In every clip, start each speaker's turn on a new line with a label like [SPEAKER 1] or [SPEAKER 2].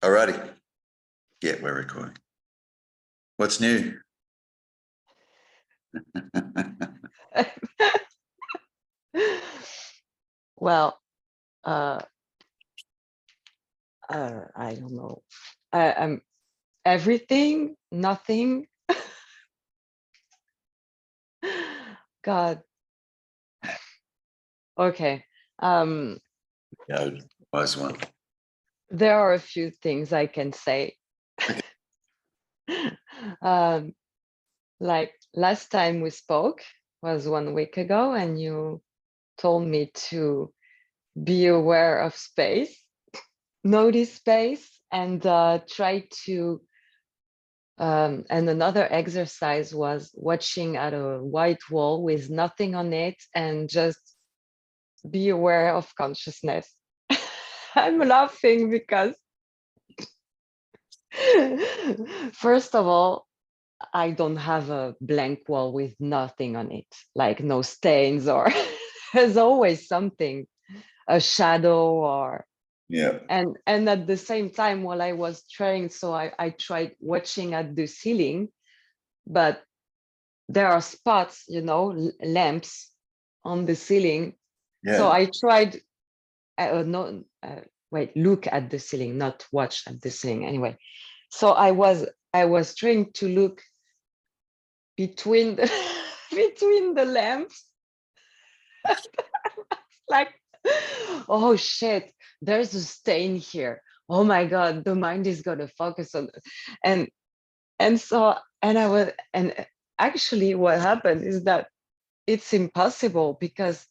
[SPEAKER 1] Alrighty. Yeah, we're recording. What's new?
[SPEAKER 2] Well, I don't know. I'm everything, nothing. God. Okay.
[SPEAKER 1] Yeah, was one.
[SPEAKER 2] There are a few things I can say. Like last time we spoke was 1 week ago, and you told me to be aware of space, notice space, and try to. And another exercise was watching at a white wall with nothing on it and just be aware of consciousness. I'm laughing because first of all, I don't have a blank wall with nothing on it, like no stains, or there's always something, a shadow, or
[SPEAKER 1] Yeah.
[SPEAKER 2] and at the same time, while I was trying, so I tried watching at the ceiling, but there are spots, lamps on the ceiling.
[SPEAKER 1] Yeah.
[SPEAKER 2] So I tried, look at the ceiling, not watch at the ceiling. Anyway, so I was trying to look between the between the lamps, like, oh shit, there's a stain here. Oh my God, the mind is gonna focus on it. And I was, and actually what happened is that it's impossible because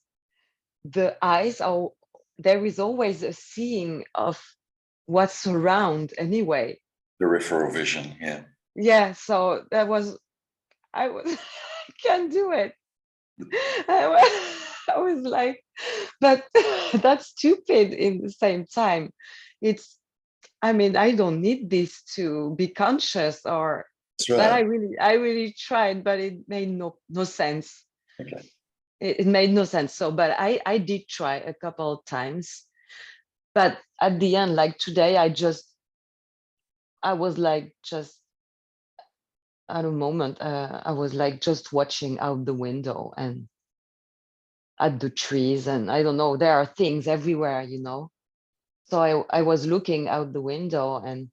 [SPEAKER 2] the eyes are, there is always a seeing of what's around anyway.
[SPEAKER 1] Peripheral vision, yeah.
[SPEAKER 2] Yeah, so I was I can't do it. I was like, but that's stupid in the same time. It's, I mean, I don't need this to be conscious, or
[SPEAKER 1] That's
[SPEAKER 2] but
[SPEAKER 1] right.
[SPEAKER 2] I really tried, but it made no sense.
[SPEAKER 1] Okay.
[SPEAKER 2] It made no sense. So, but I did try a couple of times, but at the end, like today, I was like just at a moment, I was like just watching out the window and at the trees, and I don't know, there are things everywhere, So I was looking out the window, and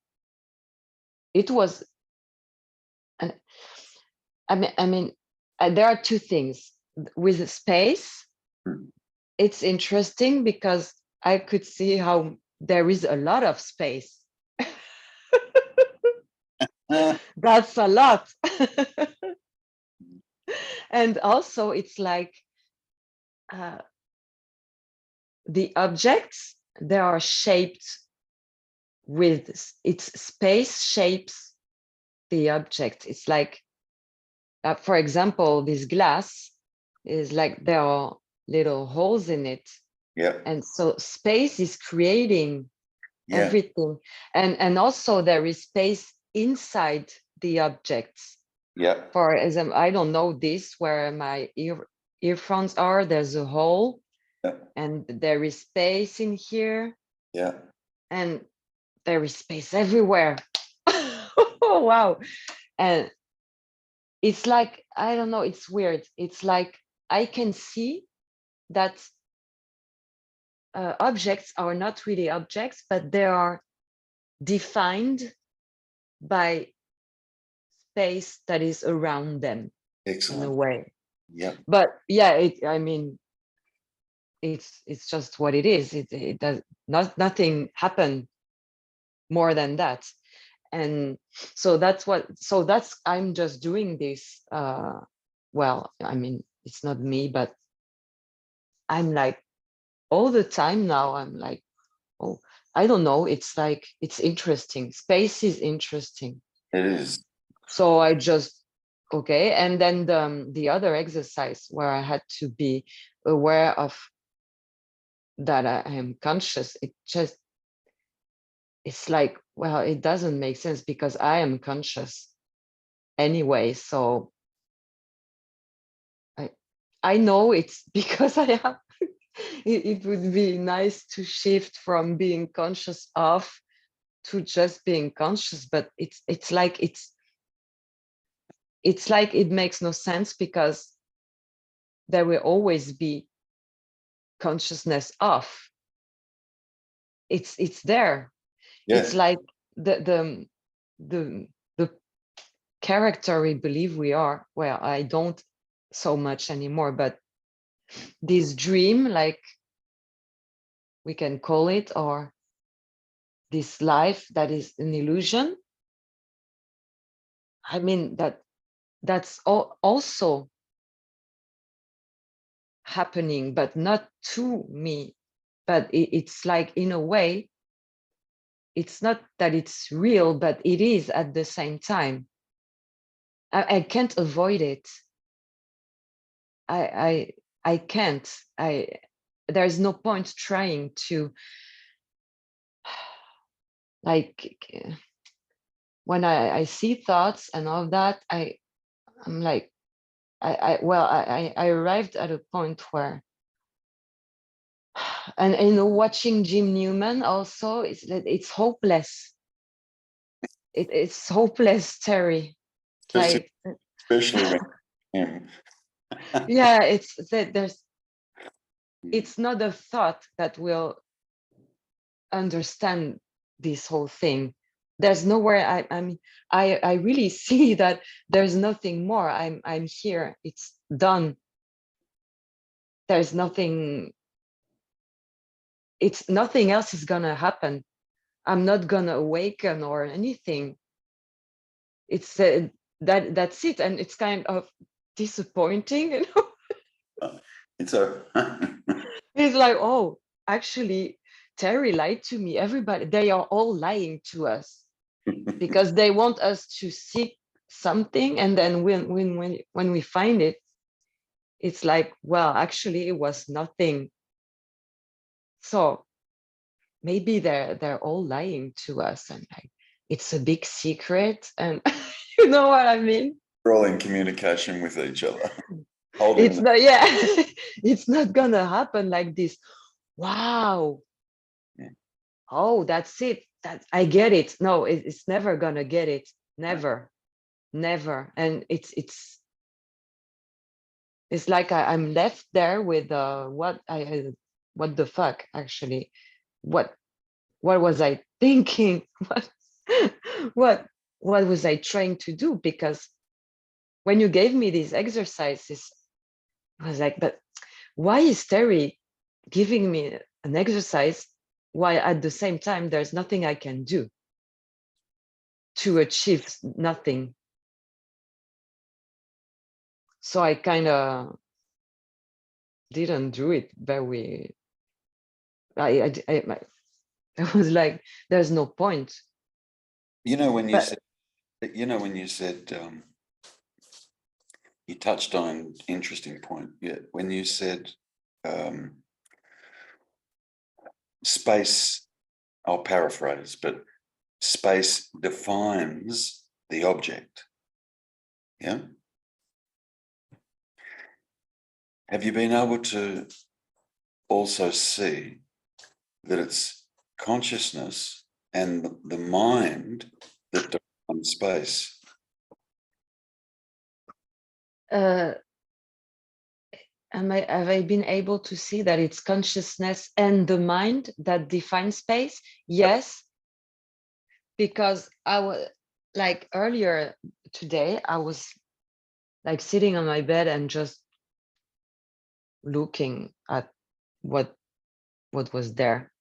[SPEAKER 2] it was, and I mean, there are two things with the space.
[SPEAKER 1] Hmm.
[SPEAKER 2] It's interesting because I could see how there is a lot of space. That's a lot. And also it's like uh, the objects, they are shaped with its space shapes the object. It's like, for example, this glass is like there are little holes in it.
[SPEAKER 1] Yeah.
[SPEAKER 2] And so space is creating
[SPEAKER 1] Yeah.
[SPEAKER 2] everything. And also there is space inside the objects.
[SPEAKER 1] Yeah.
[SPEAKER 2] For example, I don't know this, where my earphones are, there's a hole.
[SPEAKER 1] Yeah.
[SPEAKER 2] And there is space in here.
[SPEAKER 1] Yeah.
[SPEAKER 2] And there is space everywhere. Oh, wow. And it's like, I don't know, it's weird. It's like I can see that objects are not really objects, but they are defined by space that is around them.
[SPEAKER 1] Excellent.
[SPEAKER 2] In a way.
[SPEAKER 1] Yeah.
[SPEAKER 2] But yeah, I mean, it's just what it is. It does nothing happen more than that. And so I'm just doing this. Well, I mean, it's not me, but I'm like all the time now, I'm like, oh, I don't know, it's like, it's interesting. Space is interesting.
[SPEAKER 1] It is.
[SPEAKER 2] So I just, okay. And then the other exercise where I had to be aware of that I am conscious, it's like, well, it doesn't make sense because I am conscious anyway. So I know it's because I have, it would be nice to shift from being conscious of to just being conscious, but it's like it makes no sense, because there will always be consciousness of. It's there.
[SPEAKER 1] Yeah.
[SPEAKER 2] It's like the character we believe we are. Well, I don't so much anymore, but this dream, like we can call it, or this life that is an illusion. I mean, that's also happening, but not to me. But it's like, in a way, it's not that it's real, but it is at the same time. I can't avoid it. I can't. There's no point trying to, like, when I see thoughts and all that, I'm like, I arrived at a point where, and watching Jim Newman also, it's hopeless. It's hopeless, Terry. Like,
[SPEAKER 1] Especially when him.
[SPEAKER 2] yeah, it's that it's not a thought that will understand this whole thing. There's nowhere. I really see that there's nothing more. I'm here. It's done. There's nothing. It's nothing else is gonna happen. I'm not gonna awaken or anything. It's that's it, and it's kind of disappointing, you know.
[SPEAKER 1] It's a
[SPEAKER 2] It's like, oh, actually, Terry lied to me. Everybody, they are all lying to us, because they want us to seek something, and then when we find it, it's like, well, actually, it was nothing. So maybe they're all lying to us, and like, it's a big secret, and you know what I mean?
[SPEAKER 1] we're all in communication with each other.
[SPEAKER 2] It's not, yeah. It's not gonna happen like this. Wow.
[SPEAKER 1] Yeah.
[SPEAKER 2] Oh, that's it. That I get it. No, it's never gonna get it. Never. Never. And it's like I'm left there with what the fuck, actually. What was I thinking? what what was I trying to do? Because when you gave me these exercises, I was like, but why is Terry giving me an exercise while at the same time there's nothing I can do to achieve nothing? So I kind of didn't do it very. I was like, there's no point.
[SPEAKER 1] You know when you
[SPEAKER 2] But
[SPEAKER 1] said, you touched on an interesting point. Yeah, when you said space, I'll paraphrase, but space defines the object. Yeah. Have you been able to also see that it's consciousness and the mind that defines space?
[SPEAKER 2] have I been able to see that it's consciousness and the mind that define space? Yes, because I was like, earlier today, I was like sitting on my bed and just looking at what was there.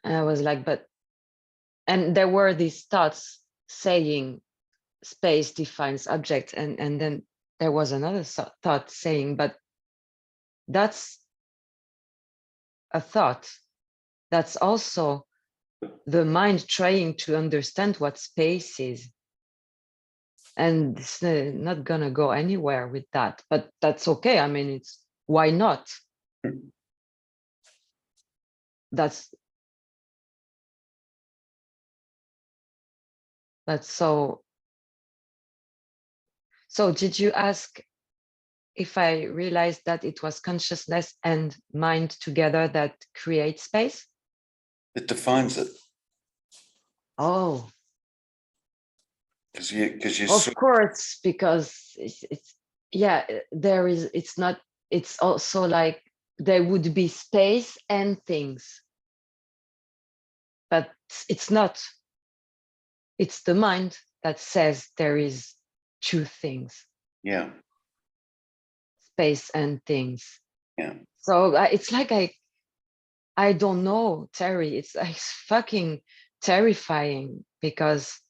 [SPEAKER 2] And I was like, and there were these thoughts saying space defines object, and then there was another thought saying, but that's a thought. That's also the mind trying to understand what space is. And it's not gonna go anywhere with that, but that's okay. I mean, it's, why not? That's so. So did you ask if I realized that it was consciousness and mind together that create space?
[SPEAKER 1] It defines it.
[SPEAKER 2] Oh,
[SPEAKER 1] Because you
[SPEAKER 2] of course, because it's yeah, there is, it's not, it's also like there would be space and things, but it's not. It's the mind that says there is two things,
[SPEAKER 1] yeah,
[SPEAKER 2] space and things.
[SPEAKER 1] yeah,
[SPEAKER 2] So it's like I don't know, Terry. It's like fucking terrifying because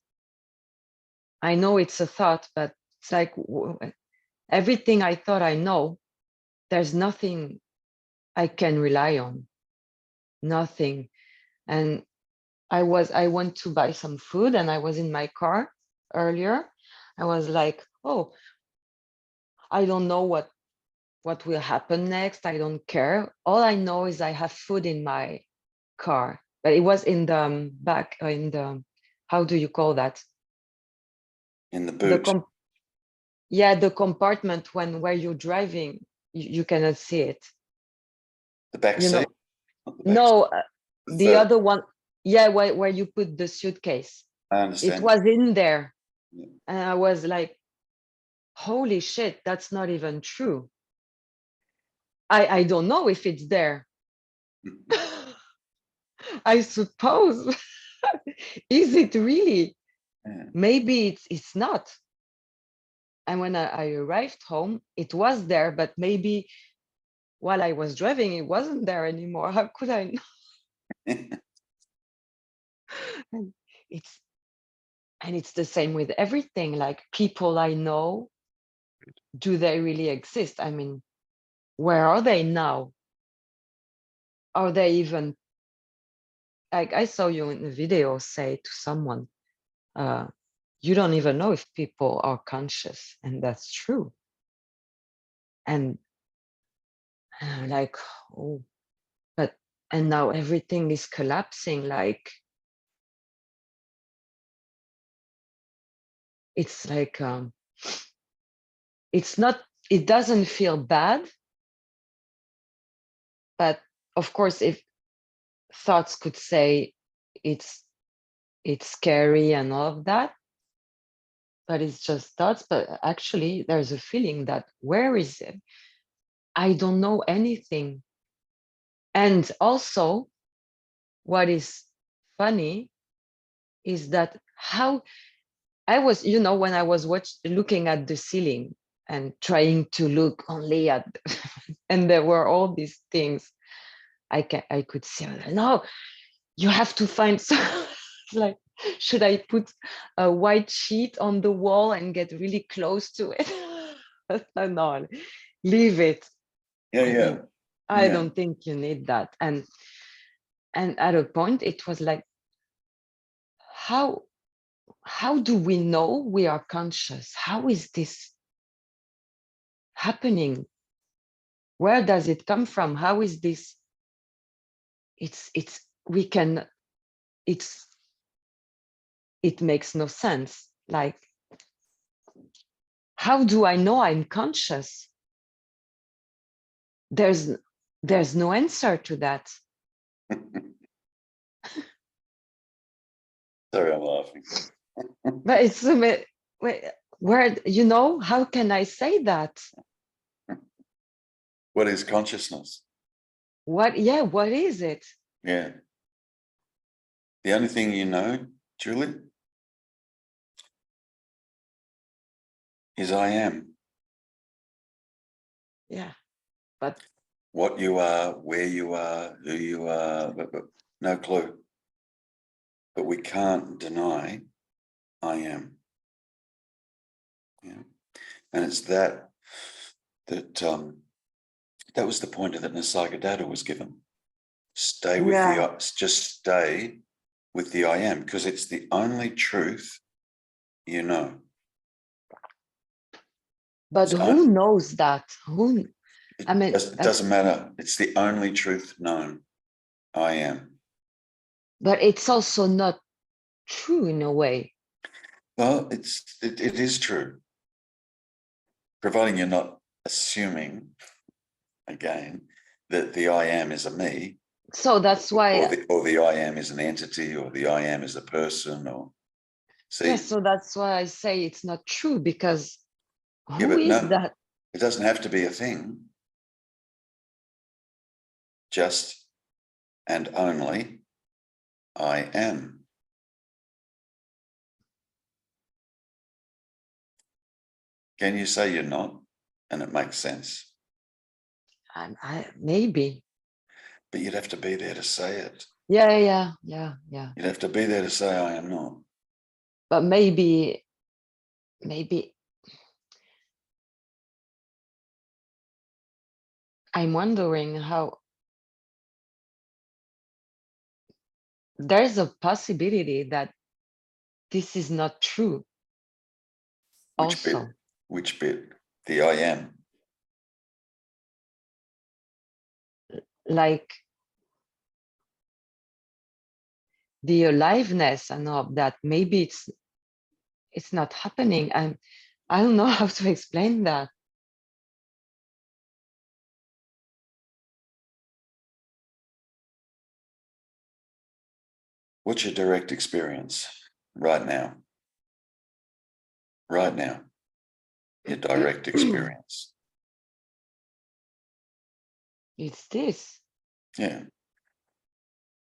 [SPEAKER 2] I know it's a thought, but it's like everything I thought I know, there's nothing I can rely on, nothing. And I went to buy some food and I was in my car earlier. I was like, oh, I don't know what will happen next. I don't care. All I know is I have food in my car, but it was in the back, in the, how do you call that?
[SPEAKER 1] in the
[SPEAKER 2] The
[SPEAKER 1] boot,
[SPEAKER 2] yeah, the compartment when where you're driving, you cannot see it.
[SPEAKER 1] the back
[SPEAKER 2] You know,
[SPEAKER 1] seat, not the back seat,
[SPEAKER 2] no,
[SPEAKER 1] the
[SPEAKER 2] the
[SPEAKER 1] third.
[SPEAKER 2] other one, yeah, where you put the suitcase.
[SPEAKER 1] I
[SPEAKER 2] It
[SPEAKER 1] understand.
[SPEAKER 2] was in there,
[SPEAKER 1] Yeah.
[SPEAKER 2] and I was like, holy shit, that's not even true. I don't know if it's there. I suppose. Is it really?
[SPEAKER 1] Yeah.
[SPEAKER 2] Maybe it's not. And when I arrived home, it was there, but maybe while I was driving, it wasn't there anymore. How could I know? And it's and it's the same with everything. Like people I know, do they really exist? I mean, where are they now? Are they even, like I saw you in a video say to someone, uh, you don't even know if people are conscious, and that's true. And I'm like, oh, but and now everything is collapsing. Like it's like it's not. It doesn't feel bad, but of course, if thoughts could say it's scary and all of that, but it's just thoughts. But actually, there's a feeling that where is it? I don't know anything. And also, what is funny is that how I was, when I was looking at the ceiling and trying to look only at, and there were all these things I could see. I was like, no, you have to find some, like, should I put a white sheet on the wall and get really close to it? No, leave it.
[SPEAKER 1] Yeah,
[SPEAKER 2] I
[SPEAKER 1] yeah,
[SPEAKER 2] mean, I
[SPEAKER 1] yeah.
[SPEAKER 2] don't think you need that. And at a point, it was like, how how do we know we are conscious? How is this happening? Where does it come from? How is this? It's we can it's it makes no sense. Like, how do I know I'm conscious? There's there's no answer to that.
[SPEAKER 1] Sorry, I'm laughing.
[SPEAKER 2] But it's where, how can I say that?
[SPEAKER 1] What is consciousness?
[SPEAKER 2] What is it?
[SPEAKER 1] Yeah. The only thing you know, Julie, is I am.
[SPEAKER 2] Yeah, but
[SPEAKER 1] What you are, where you are, who you are, but no clue. But we can't deny I am. Yeah. And it's that was the pointer that Nisargadatta was given. Stay with
[SPEAKER 2] yeah,
[SPEAKER 1] just stay with the I am, because it's the only truth you know.
[SPEAKER 2] but who knows that? I mean,
[SPEAKER 1] It doesn't matter. It's the only truth known. I am.
[SPEAKER 2] but it's also not true in a way.
[SPEAKER 1] Well, it is true, providing you're not assuming again that the I am is a me.
[SPEAKER 2] So that's why,
[SPEAKER 1] or the I am is an entity, or the I am is a person, or
[SPEAKER 2] yes,
[SPEAKER 1] see,
[SPEAKER 2] so that's why I say it's not true, because
[SPEAKER 1] yeah,
[SPEAKER 2] who
[SPEAKER 1] but
[SPEAKER 2] is
[SPEAKER 1] no,
[SPEAKER 2] that?
[SPEAKER 1] it doesn't have to be a thing. Just and only I am. Can you say you're not? And it makes sense.
[SPEAKER 2] Maybe.
[SPEAKER 1] But you'd have to be there to say it.
[SPEAKER 2] Yeah.
[SPEAKER 1] You'd have to be there to say I am not.
[SPEAKER 2] But maybe I'm wondering how there's a possibility that this is not true
[SPEAKER 1] Which bit?
[SPEAKER 2] also.
[SPEAKER 1] Which bit? The I am.
[SPEAKER 2] Like the aliveness and all of that, maybe it's not happening. I don't know how to explain that.
[SPEAKER 1] What's your direct experience right now? Right now, your direct experience.
[SPEAKER 2] It's this.
[SPEAKER 1] Yeah.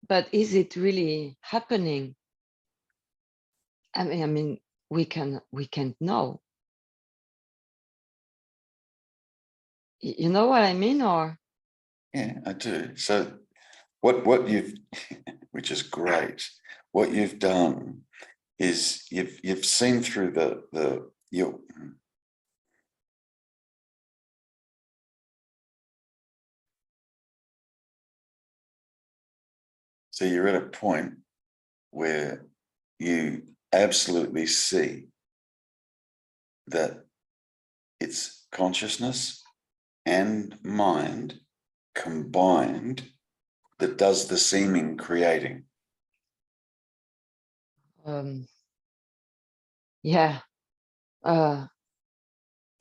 [SPEAKER 2] But is it really happening? I mean, we can't know. You know what I mean? Or
[SPEAKER 1] Yeah, I do. So what you've, which is great, what you've done is you've seen through your, so you're at a point where you absolutely see that it's consciousness and mind combined that does the seeming creating.
[SPEAKER 2] yeah.
[SPEAKER 1] Have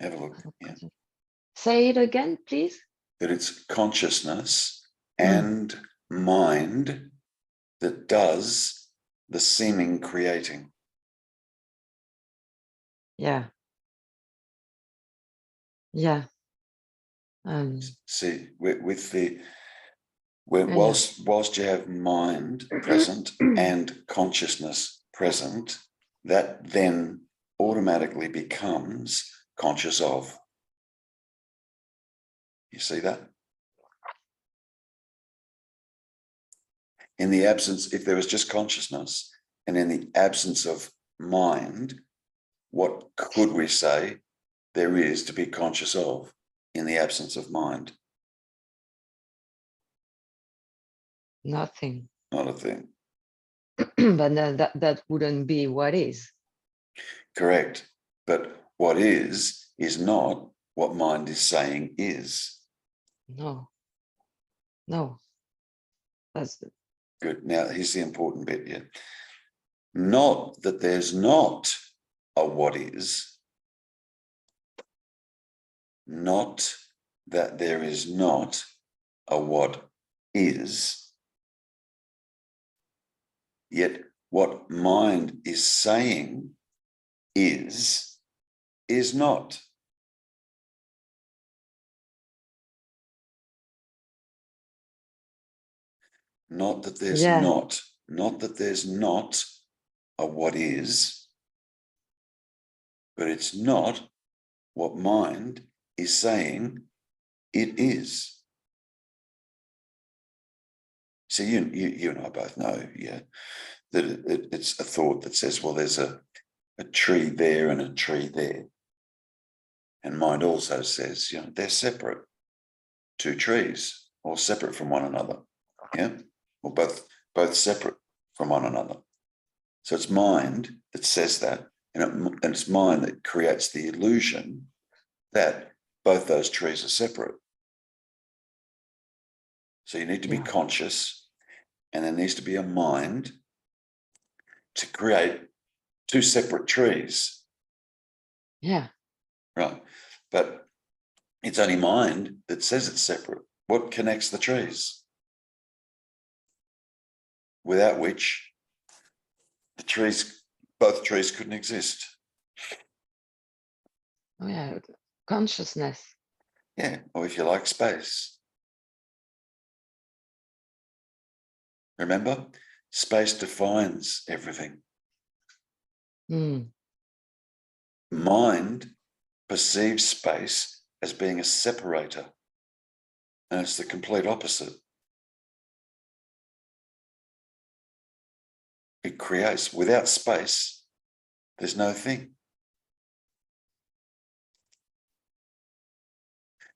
[SPEAKER 1] a look. Yeah.
[SPEAKER 2] Say it again, please.
[SPEAKER 1] That it's consciousness
[SPEAKER 2] Mm,
[SPEAKER 1] and mind that does the seeming creating.
[SPEAKER 2] yeah. Yeah.
[SPEAKER 1] See, with the
[SPEAKER 2] Yeah.
[SPEAKER 1] whilst you have mind present and consciousness present, that then automatically becomes conscious of. You see that? In the absence, if there was just consciousness and in the absence of mind, what could we say there is to be conscious of in the absence of mind?
[SPEAKER 2] Nothing.
[SPEAKER 1] Not a thing.
[SPEAKER 2] But that wouldn't be what is.
[SPEAKER 1] Correct. But what is not what mind is saying is.
[SPEAKER 2] No. That's
[SPEAKER 1] Good. Now, here's the important bit here. Not that there's not a what is, not that there is not a what is, yet what mind is saying is not. Not that there's
[SPEAKER 2] yeah.
[SPEAKER 1] not that there's not a what is, but it's not what mind is saying it is. So you and I both know, yeah, that it's a thought that says, well, there's a tree there and a tree there. And mind also says, they're separate, two trees, or separate from one another, yeah, or both separate from one another. So it's mind that says that, and it's mind that creates the illusion that both those trees are separate. So you need to be conscious, and there needs to be a mind to create two separate trees.
[SPEAKER 2] Yeah.
[SPEAKER 1] Right. But it's only mind that says it's separate. What connects the trees? without which both trees couldn't exist.
[SPEAKER 2] Oh, yeah, consciousness.
[SPEAKER 1] Yeah, or if you like, space. Remember, space defines everything.
[SPEAKER 2] Mm.
[SPEAKER 1] Mind perceives space as being a separator, and it's the complete opposite. It creates. Without space, there's no thing.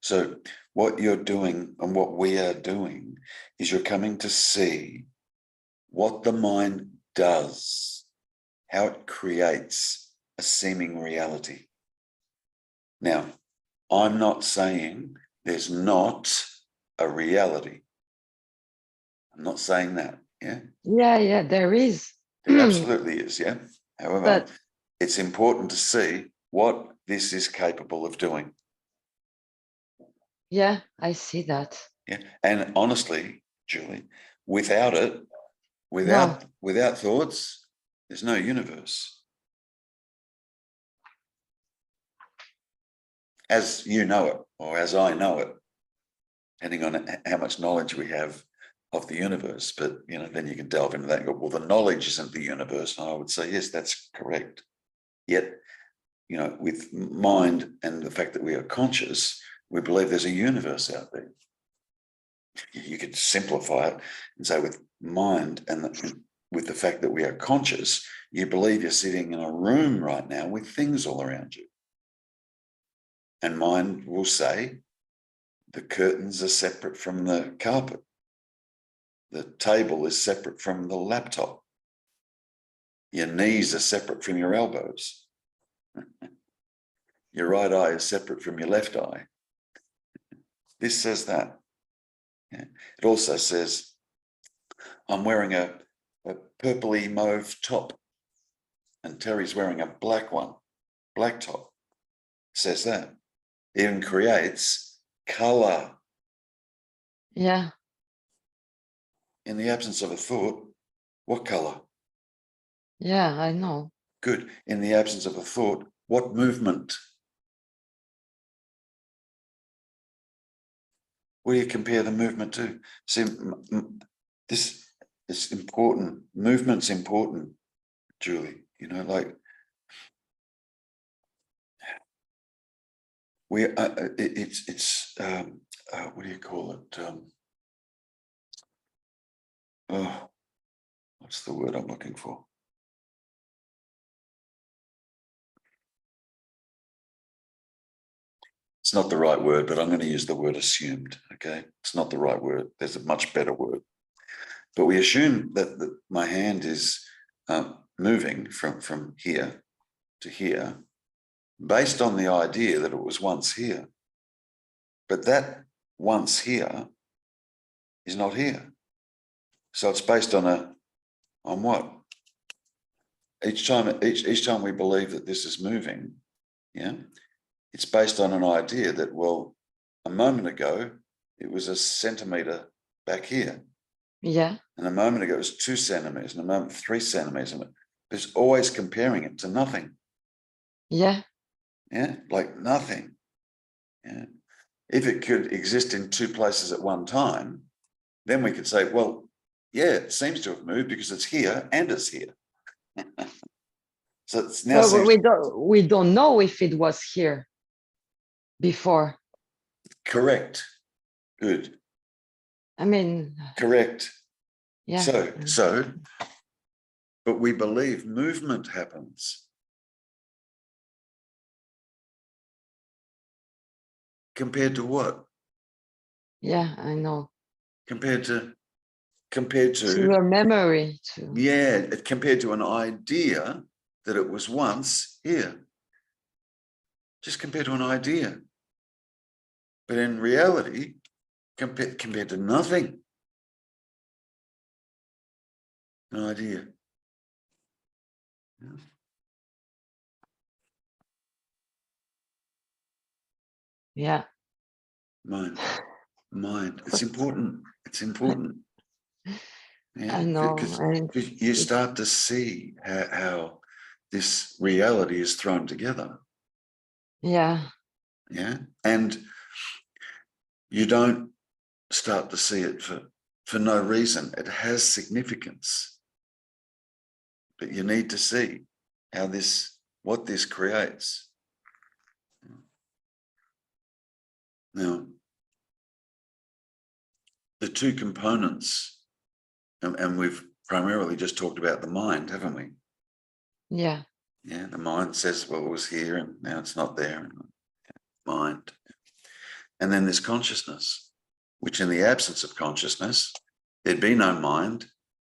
[SPEAKER 1] So what you're doing and what we are doing is you're coming to see what the mind does, how it creates a seeming reality. Now, I'm not saying there's not a reality. I'm not saying that, yeah?
[SPEAKER 2] Yeah, there is.
[SPEAKER 1] There absolutely is, yeah? However,
[SPEAKER 2] But
[SPEAKER 1] it's important to see what this is capable of doing.
[SPEAKER 2] yeah, I see that.
[SPEAKER 1] Yeah, and honestly, Julie, without it,
[SPEAKER 2] No.
[SPEAKER 1] without thoughts, there's no universe. As you know it, or as I know it, depending on how much knowledge we have of the universe. But then you can delve into that and go, well, the knowledge isn't the universe. And I would say, yes, that's correct. Yet, with mind and the fact that we are conscious, we believe there's a universe out there. You could simplify it and say with mind and with the fact that we are conscious, you believe you're sitting in a room right now with things all around you. And mind will say the curtains are separate from the carpet. The table is separate from the laptop. Your knees are separate from your elbows. Your right eye is separate from your left eye. This says that. Yeah. It also says, I'm wearing a purpley mauve top and Terry's wearing a black one, black top. It says that. It even creates color.
[SPEAKER 2] Yeah.
[SPEAKER 1] In the absence of a thought, what color?
[SPEAKER 2] Yeah, I know.
[SPEAKER 1] Good. In the absence of a thought, what movement? What do you compare the movement to? See, this is important. Movement's important, Julie. Like we, it's what do you call it? Oh, what's the word I'm looking for? It's not the right word, but I'm going to use the word assumed. Okay, it's not the right word. There's a much better word. But we assume that my hand is moving from here to here based on the idea that it was once here. But that once here is not here. So it's based on what? Each time we believe that this is moving, yeah, it's based on an idea that, well, a moment ago, it was a centimetre back here.
[SPEAKER 2] Yeah.
[SPEAKER 1] And a moment ago, it was 2 centimetres, and a moment, 3 centimetres. It's always comparing it to nothing.
[SPEAKER 2] Yeah.
[SPEAKER 1] Yeah, like nothing. Yeah. If it could exist in 2 places at one time, then we could say, well, yeah, it seems to have moved because it's here and it's here. So it's now
[SPEAKER 2] But we don't know if it was here before.
[SPEAKER 1] correct. Good.
[SPEAKER 2] I mean,
[SPEAKER 1] correct.
[SPEAKER 2] yeah.
[SPEAKER 1] So, but we believe movement happens. Compared to what?
[SPEAKER 2] Yeah, I know.
[SPEAKER 1] Compared to
[SPEAKER 2] Your memory too.
[SPEAKER 1] yeah, compared to an idea that it was once here. Just compared to an idea. But in reality, compared to nothing. An idea. Yeah.
[SPEAKER 2] Yeah.
[SPEAKER 1] Mind. It's important. It's important. Yeah,
[SPEAKER 2] I know,
[SPEAKER 1] because
[SPEAKER 2] and
[SPEAKER 1] you start to see how this reality is thrown together.
[SPEAKER 2] yeah,
[SPEAKER 1] Yeah, and you don't start to see it for no reason. It has significance, but you need to see how what this creates. Now, the two components, and we've primarily just talked about the mind, haven't we?
[SPEAKER 2] yeah,
[SPEAKER 1] Yeah, the mind says, well, it was here and now it's not there. Mind. And then there's consciousness, which in the absence of consciousness, there'd be no mind,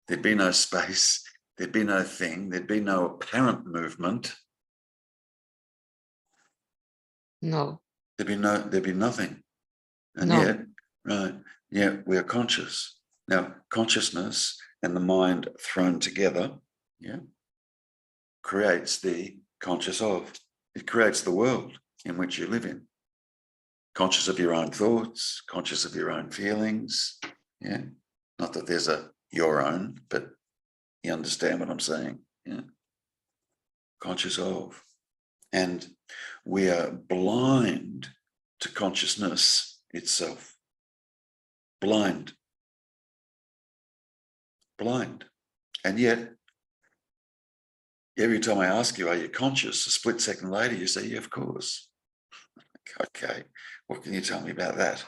[SPEAKER 1] there'd be no space, there'd be no thing, there'd be no apparent movement.
[SPEAKER 2] no,
[SPEAKER 1] There'd be nothing. And
[SPEAKER 2] no,
[SPEAKER 1] yet, right, yeah, we are conscious. Now, consciousness and the mind thrown together, yeah, creates the conscious of. It creates the world in which you live in. Conscious of your own thoughts, conscious of your own feelings. Yeah. Not that there's a your own, but you understand what I'm saying. Yeah. Conscious of. And we are blind to consciousness itself. Blind. Blind. And yet, every time I ask you, are you conscious? A split second later, you say, yeah, of course. Okay. What can you tell me about that?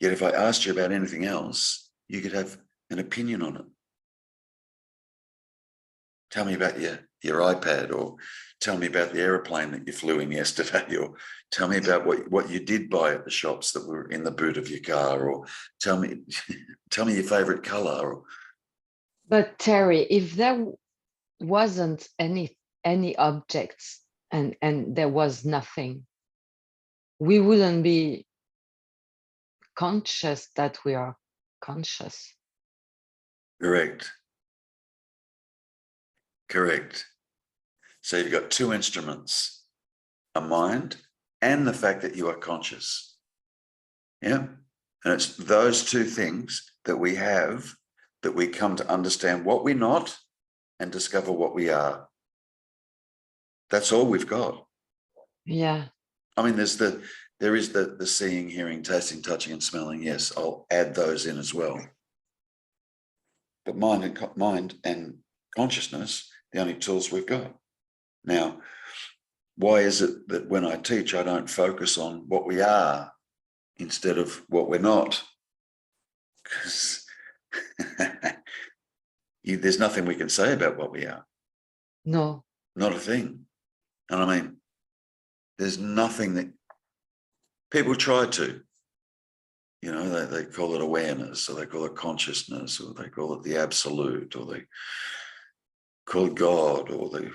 [SPEAKER 1] Yet if I asked you about anything else, you could have an opinion on it. Tell me about your iPad, or tell me about the aeroplane that you flew in yesterday, or tell me about what you did buy at the shops that were in the boot of your car, or tell me your favorite color. Or,
[SPEAKER 2] but Terry, if there wasn't any objects and there was nothing, we wouldn't be conscious that we are conscious.
[SPEAKER 1] correct. So you've got two instruments, a mind and the fact that you are conscious. Yeah. And it's those two things that we have that we come to understand what we're not and discover what we are. That's all we've got.
[SPEAKER 2] Yeah.
[SPEAKER 1] I mean, there is the seeing, hearing, tasting, touching, and smelling. Yes, I'll add those in as well. But mind and consciousness, the only tools we've got. Now, why is it that when I teach, I don't focus on what we are instead of what we're not? Because there's nothing we can say about what we are.
[SPEAKER 2] No.
[SPEAKER 1] Not a thing. And I mean, there's nothing that people try to. You know, they call it awareness, or they call it consciousness, or they call it the absolute, or they call it God, or they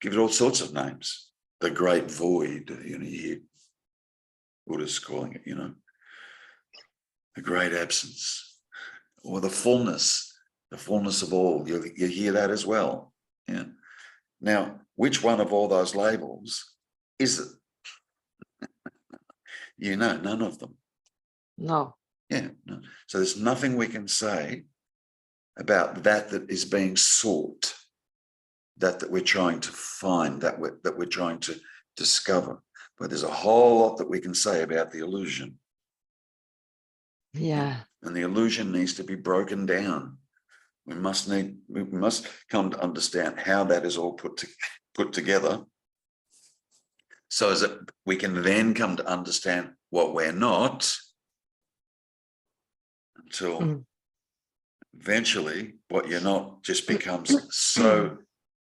[SPEAKER 1] give it all sorts of names. The great void, you hear Buddhists calling it, the great absence, or the fullness of all. You hear that as well. Yeah. Now, which one of all those labels is it? None of them.
[SPEAKER 2] No.
[SPEAKER 1] Yeah. No. So there's nothing we can say about that is being sought, that we're trying to find, that we're trying to discover. But there's a whole lot that we can say about the illusion.
[SPEAKER 2] Yeah.
[SPEAKER 1] And the illusion needs to be broken down. We must come to understand how that is all put together, so that we can then come to understand what we're not, until eventually what you're not just becomes so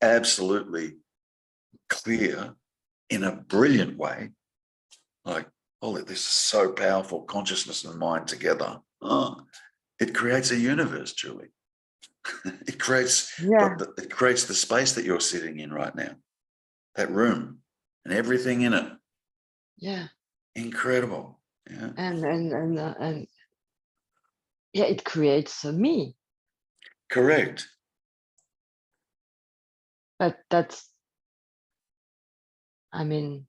[SPEAKER 1] absolutely clear in a brilliant way. Like, oh, this is so powerful, consciousness and mind together. Oh, it creates a universe, Julie. It creates it creates the space that you're sitting in right now, that room and everything in it.
[SPEAKER 2] Yeah.
[SPEAKER 1] Incredible. Yeah.
[SPEAKER 2] And yeah, it creates a me.
[SPEAKER 1] Correct.
[SPEAKER 2] But that's, I mean,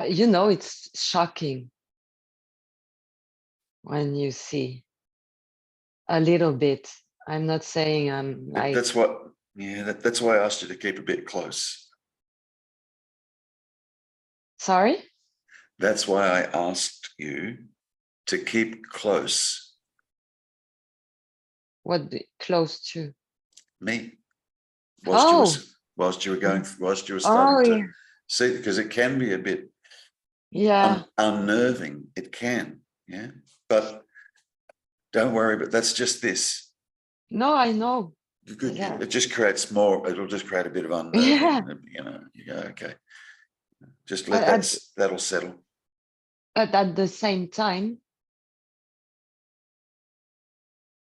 [SPEAKER 2] You know, it's shocking when you see a little bit. I'm not saying I'm like,
[SPEAKER 1] That's what, yeah, that's why I asked you to keep a bit close.
[SPEAKER 2] sorry?
[SPEAKER 1] That's why I asked you to keep close.
[SPEAKER 2] What close to?
[SPEAKER 1] Me,
[SPEAKER 2] Oh,
[SPEAKER 1] whilst you were whilst you were
[SPEAKER 2] oh,
[SPEAKER 1] starting
[SPEAKER 2] yeah.
[SPEAKER 1] to see, because it can be a bit
[SPEAKER 2] Yeah.
[SPEAKER 1] unnerving. It can, yeah. But don't worry, but that's just this.
[SPEAKER 2] No, I know.
[SPEAKER 1] Good.
[SPEAKER 2] Yeah.
[SPEAKER 1] It just creates more, it'll just create a bit of
[SPEAKER 2] Yeah.
[SPEAKER 1] unnerving, you know, you go, okay. Just let
[SPEAKER 2] At,
[SPEAKER 1] that'll settle.
[SPEAKER 2] but at the same time,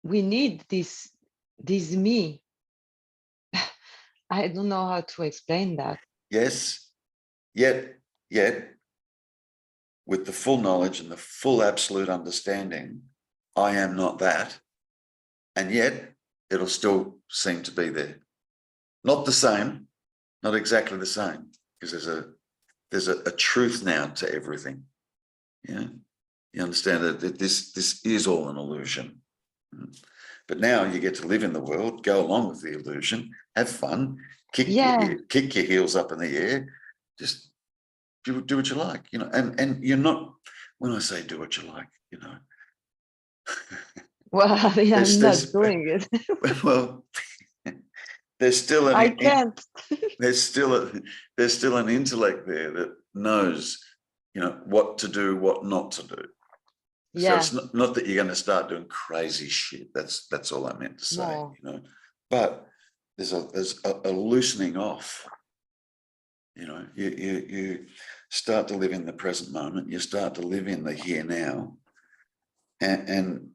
[SPEAKER 2] we need this me. I don't know how to explain that.
[SPEAKER 1] Yes. Yet, with the full knowledge and the full absolute understanding, I am not that. And yet it'll still seem to be there. Not the same, not exactly the same, because there's a truth now to everything. Yeah. You understand that this is all an illusion. But now you get to live in the world, go along with the illusion, have fun, kick
[SPEAKER 2] Yeah.
[SPEAKER 1] your heels up in the air, just do what you like, you know. And you're not, when I say do what you like, you know,
[SPEAKER 2] Well, I'm not
[SPEAKER 1] there's
[SPEAKER 2] doing it.
[SPEAKER 1] well, there's still
[SPEAKER 2] I can't.
[SPEAKER 1] there's still an intellect there that knows, you know, what to do, what not to do. So
[SPEAKER 2] Yeah.
[SPEAKER 1] it's not that you're going to start doing crazy shit. That's all I meant to say,
[SPEAKER 2] No.
[SPEAKER 1] you know. But there's a loosening off. You know, you start to live in the present moment. You start to live in the here now, and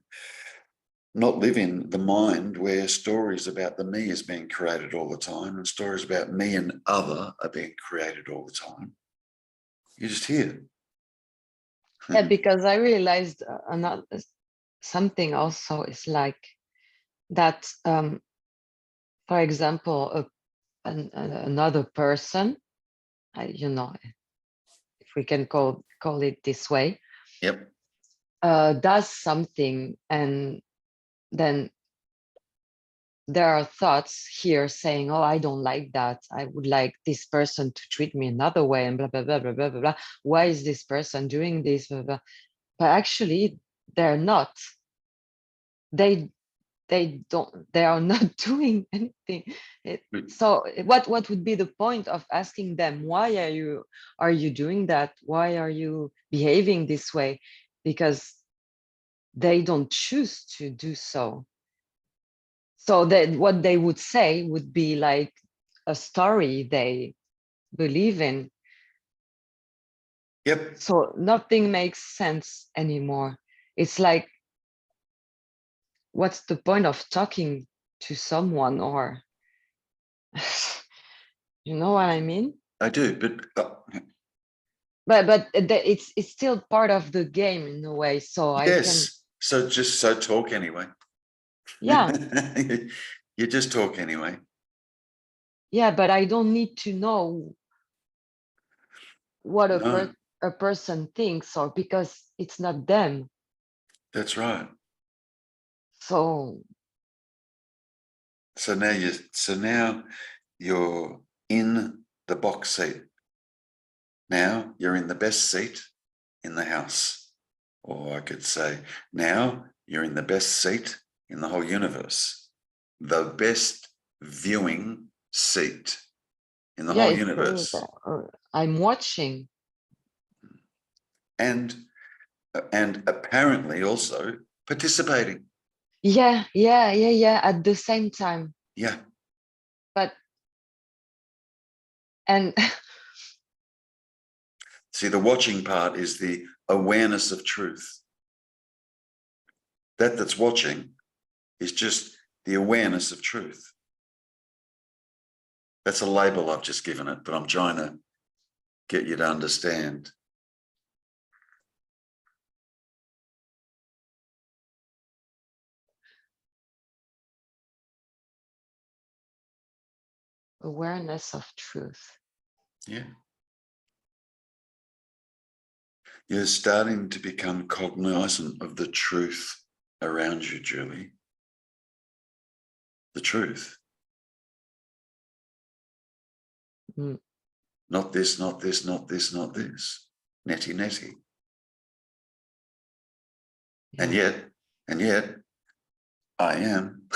[SPEAKER 1] not live in the mind where stories about the me is being created all the time, and stories about me and other are being created all the time. You're just here.
[SPEAKER 2] Yeah, because I realized another something also is like that. For example, another person, you know, if we can call it this way,
[SPEAKER 1] Yep.
[SPEAKER 2] does something, and then there are thoughts here saying, "Oh, I don't like that. I would like this person to treat me another way," and blah blah blah blah blah blah blah. Why is this person doing this? Blah, blah. But actually, they're not. They they are not doing anything. So what would be the point of asking them, why are you doing that? Why are you behaving this way? Because they don't choose to do so. So that what they would say would be like a story they believe in.
[SPEAKER 1] Yep.
[SPEAKER 2] So nothing makes sense anymore. It's like, what's the point of talking to someone? Or you know what I mean?
[SPEAKER 1] I do, but
[SPEAKER 2] But it's still part of the game in a way, so I can.
[SPEAKER 1] yes. So talk anyway.
[SPEAKER 2] Yeah.
[SPEAKER 1] You just talk anyway.
[SPEAKER 2] Yeah, but I don't need to know what
[SPEAKER 1] No,
[SPEAKER 2] a person thinks, or because it's not them.
[SPEAKER 1] that's right.
[SPEAKER 2] So
[SPEAKER 1] So now you're in the box seat. Now you're in the best seat in the house. Or I could say, now you're in the best seat in the whole universe. The best viewing seat in the
[SPEAKER 2] yeah,
[SPEAKER 1] whole
[SPEAKER 2] it's true
[SPEAKER 1] universe.
[SPEAKER 2] that I'm watching.
[SPEAKER 1] And apparently also participating.
[SPEAKER 2] Yeah, at the same time.
[SPEAKER 1] Yeah.
[SPEAKER 2] But and
[SPEAKER 1] See, the watching part is the awareness of truth. That's watching is just the awareness of truth. That's a label I've just given it, but I'm trying to get you to understand.
[SPEAKER 2] awareness of truth.
[SPEAKER 1] Yeah. You're starting to become cognizant of the truth around you, Julie. The truth.
[SPEAKER 2] Mm.
[SPEAKER 1] Not this, not this, not this, not this. Netty, netty.
[SPEAKER 2] Yeah.
[SPEAKER 1] And yet, I am.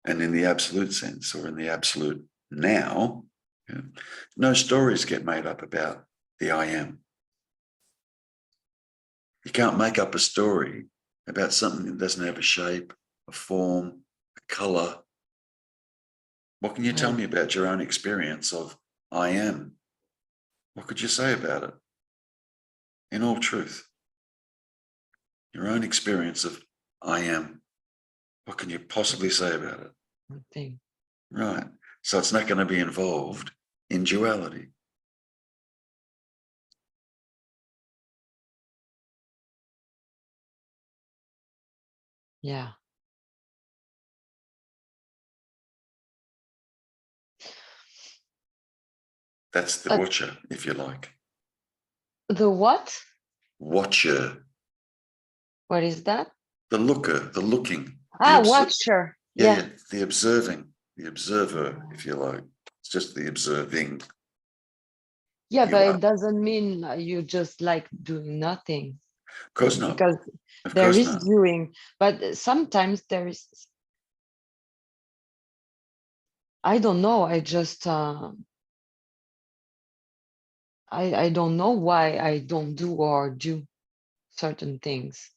[SPEAKER 1] And in the absolute sense, or in the absolute now, no stories get made up about the I am. You can't make up a story about something that doesn't have a shape, a form, a color. What can you tell me about your own experience of I am? What could you say about it? In all truth, your own experience of I am. What can you possibly say about it?
[SPEAKER 2] Nothing.
[SPEAKER 1] Right. So it's not going to be involved in duality.
[SPEAKER 2] Yeah.
[SPEAKER 1] That's the watcher, if you like.
[SPEAKER 2] The what?
[SPEAKER 1] Watcher.
[SPEAKER 2] What is that?
[SPEAKER 1] The looker, the looking.
[SPEAKER 2] Watcher. Yeah.
[SPEAKER 1] The observing, the observer, if you like. It's just the observing.
[SPEAKER 2] Yeah, but it doesn't mean you just like doing nothing.
[SPEAKER 1] Of course not.
[SPEAKER 2] Because there is doing, but sometimes there is. I don't know. I just I don't know why I don't do or do certain things.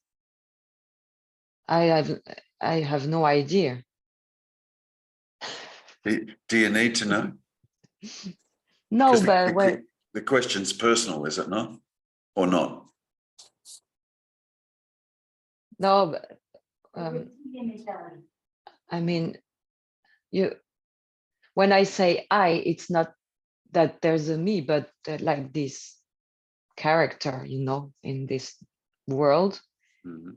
[SPEAKER 2] I have no idea.
[SPEAKER 1] Do you need to know?
[SPEAKER 2] No, but
[SPEAKER 1] the question's personal, is it not? Or not?
[SPEAKER 2] No, but, I mean, when I say I, it's not that there's a me, but like this character, in this world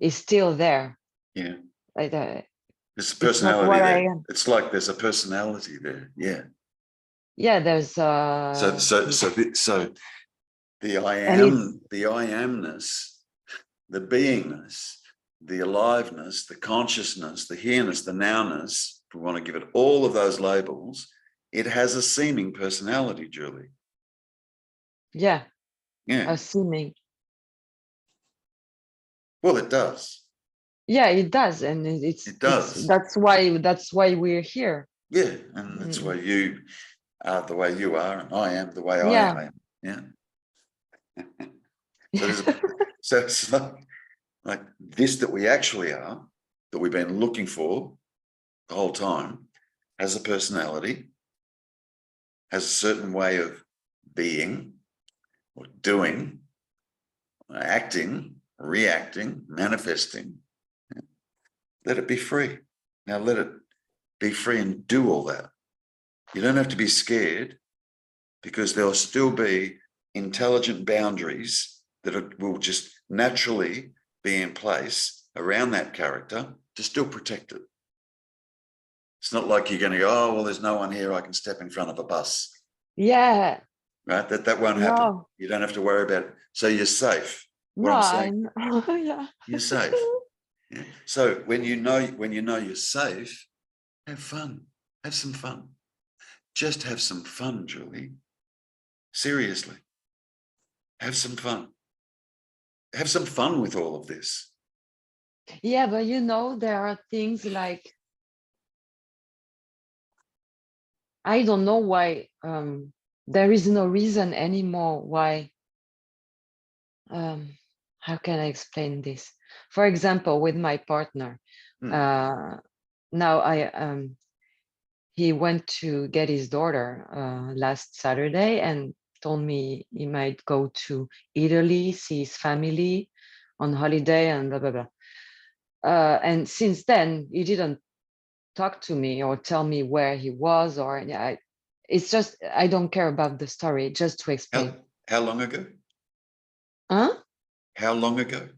[SPEAKER 2] is still there.
[SPEAKER 1] Yeah.
[SPEAKER 2] Like,
[SPEAKER 1] there's a personality there. It's like there's a personality there. Yeah.
[SPEAKER 2] Yeah, there's
[SPEAKER 1] so the I am, the I amness, the beingness, the aliveness, the consciousness, the here-ness, the now-ness, if we want to give it all of those labels, it has a seeming personality, Julie.
[SPEAKER 2] Yeah.
[SPEAKER 1] Yeah.
[SPEAKER 2] A seeming.
[SPEAKER 1] Well, it does.
[SPEAKER 2] Yeah, it does. And
[SPEAKER 1] it does.
[SPEAKER 2] That's why we're here.
[SPEAKER 1] Yeah. And that's why you are the way you are, and I am the way I am. Yeah. So it's like this that we actually are, that we've been looking for the whole time, has a personality, has a certain way of being or doing, acting, reacting, manifesting. Let it be free. Now let it be free and do all that. You don't have to be scared, because there'll still be intelligent boundaries that will just naturally be in place around that character to still protect it. It's not like you're going to go, oh, well, there's no one here, I can step in front of a bus.
[SPEAKER 2] Yeah.
[SPEAKER 1] Right? That won't happen. You don't have to worry about it. So you're safe. What I'm saying,
[SPEAKER 2] yeah.
[SPEAKER 1] You're safe. Yeah. So when you know you're safe, have fun. Have some fun. Just have some fun, Julie. Seriously. Have some fun. Have some fun with all of this.
[SPEAKER 2] Yeah, but there are things like, I don't know why there is no reason anymore why. How can I explain this? For example, with my partner, now he went to get his daughter last Saturday and told me he might go to Italy, see his family on holiday and blah, blah, blah. And since then, he didn't talk to me or tell me where he was, or it's just, I don't care about the story, just to explain.
[SPEAKER 1] How long ago?
[SPEAKER 2] Huh?
[SPEAKER 1] How long ago?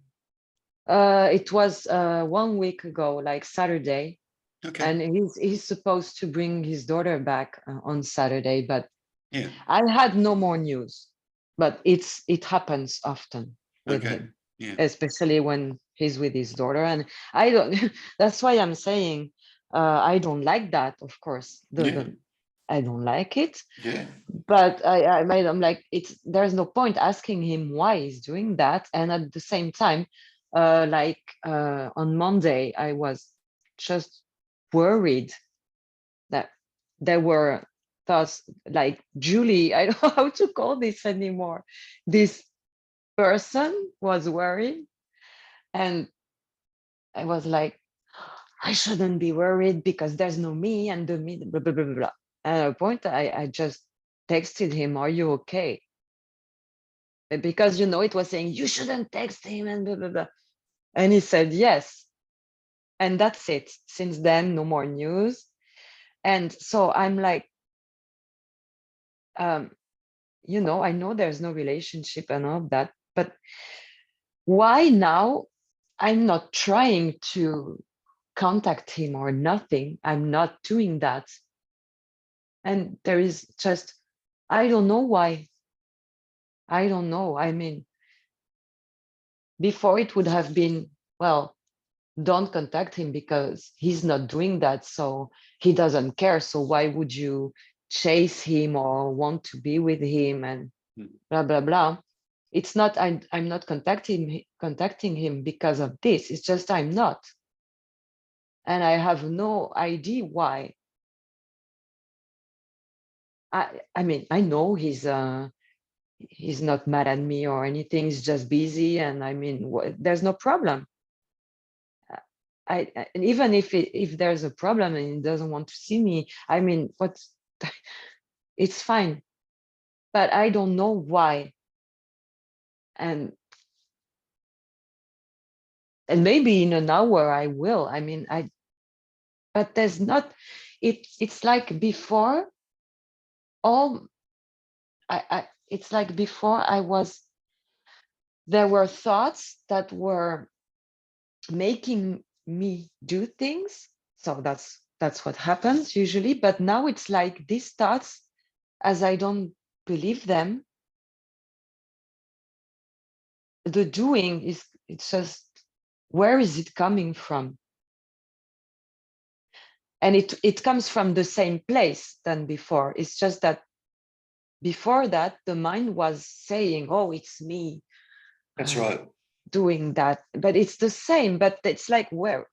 [SPEAKER 2] It was 1 week ago, like Saturday.
[SPEAKER 1] Okay.
[SPEAKER 2] and he's supposed to bring his daughter back on Saturday, but
[SPEAKER 1] Yeah.
[SPEAKER 2] I had no more news. But it happens often with
[SPEAKER 1] Okay.
[SPEAKER 2] him,
[SPEAKER 1] Yeah.
[SPEAKER 2] especially when he's with his daughter. And I don't. That's why I'm saying I don't like that. Of course,
[SPEAKER 1] Yeah.
[SPEAKER 2] I don't like it.
[SPEAKER 1] Yeah.
[SPEAKER 2] But I'm like, there's no point asking him why he's doing that. And at the same time, on Monday, I was just worried that there were thoughts like Julie, I don't know how to call this anymore. This person was worried, and I was like, I shouldn't be worried because there's no me and the me, blah, blah, blah, blah, blah. And at a point, I just texted him, "Are you okay?" Because, it was saying, you shouldn't text him and blah, blah, blah. And he said, yes. And that's it. Since then, no more news. And so I'm like, I know there's no relationship and all that, but why now? I'm not trying to contact him or nothing. I'm not doing that. And there is just, I don't know why. I don't know. I mean, before it would have been, well, don't contact him because he's not doing that. So he doesn't care. So why would you chase him or want to be with him and blah, blah, blah. It's not, I'm not contacting him because of this. It's just I'm not. And I have no idea why. I mean, I know he's not mad at me or anything. He's just busy. And I mean, there's no problem. And even if there's a problem and he doesn't want to see me, I mean, it's fine. But I don't know why. And maybe in an hour I will. I mean, but there's not. It's like before. All it's like before there were thoughts that were making me do things. So that's what happens usually. But now it's like these thoughts, as I don't believe them, the doing it's just, where is it coming from? And it comes from the same place than before. It's just that before that the mind was saying, oh, it's me
[SPEAKER 1] That's right.
[SPEAKER 2] doing that, but it's the same. But it's like, where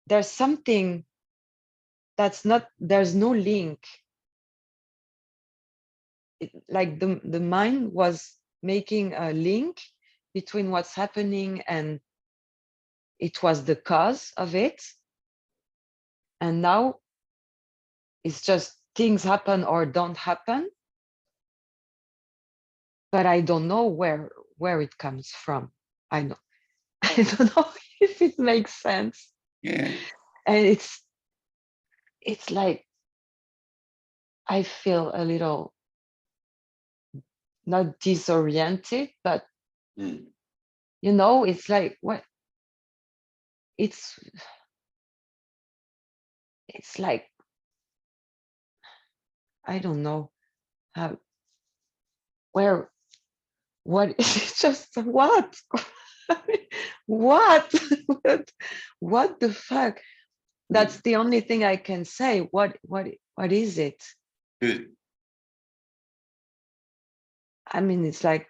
[SPEAKER 2] there's something that's not, there's no link. Like the mind was making a link between what's happening and it was the cause of it. And now it's just things happen or don't happen. But I don't know where it comes from. I know. I don't know if it makes sense.
[SPEAKER 1] Yeah.
[SPEAKER 2] And it's like I feel a little, not disoriented, but it's like, what it's like, I don't know how, where, what is it, just what? what? what the fuck? That's the only thing I can say. What is it?
[SPEAKER 1] Good.
[SPEAKER 2] I mean, it's like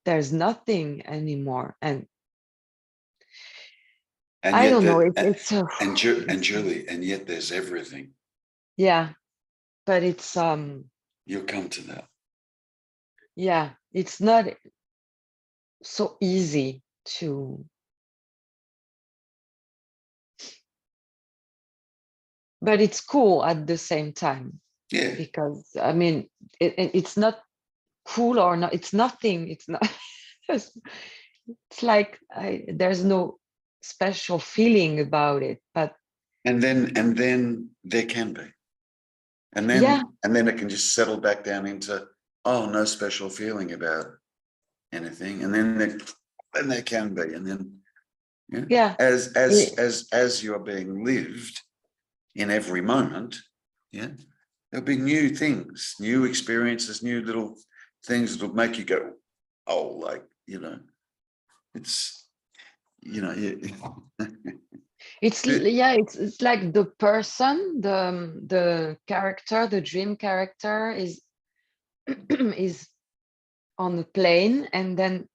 [SPEAKER 2] there's nothing anymore. And I
[SPEAKER 1] yet
[SPEAKER 2] don't know.
[SPEAKER 1] and Julie, and yet there's everything.
[SPEAKER 2] Yeah, but it's
[SPEAKER 1] You'll come to that.
[SPEAKER 2] yeah, it's not so easy to, but it's cool at the same time.
[SPEAKER 1] Yeah.
[SPEAKER 2] Because I mean, it's not cool or not. It's nothing. It's not. It's like there's no special feeling about it. But
[SPEAKER 1] And then there can be. And
[SPEAKER 2] yeah,
[SPEAKER 1] then it can just settle back down into, oh, no special feeling about anything. And then there can be. And then
[SPEAKER 2] yeah,
[SPEAKER 1] as you are being lived, in every moment, yeah, there'll be new things, new experiences, new little things that will make you go, oh, like, it's,
[SPEAKER 2] It's yeah, it's like the person, the character, the dream character is is on the plane, and then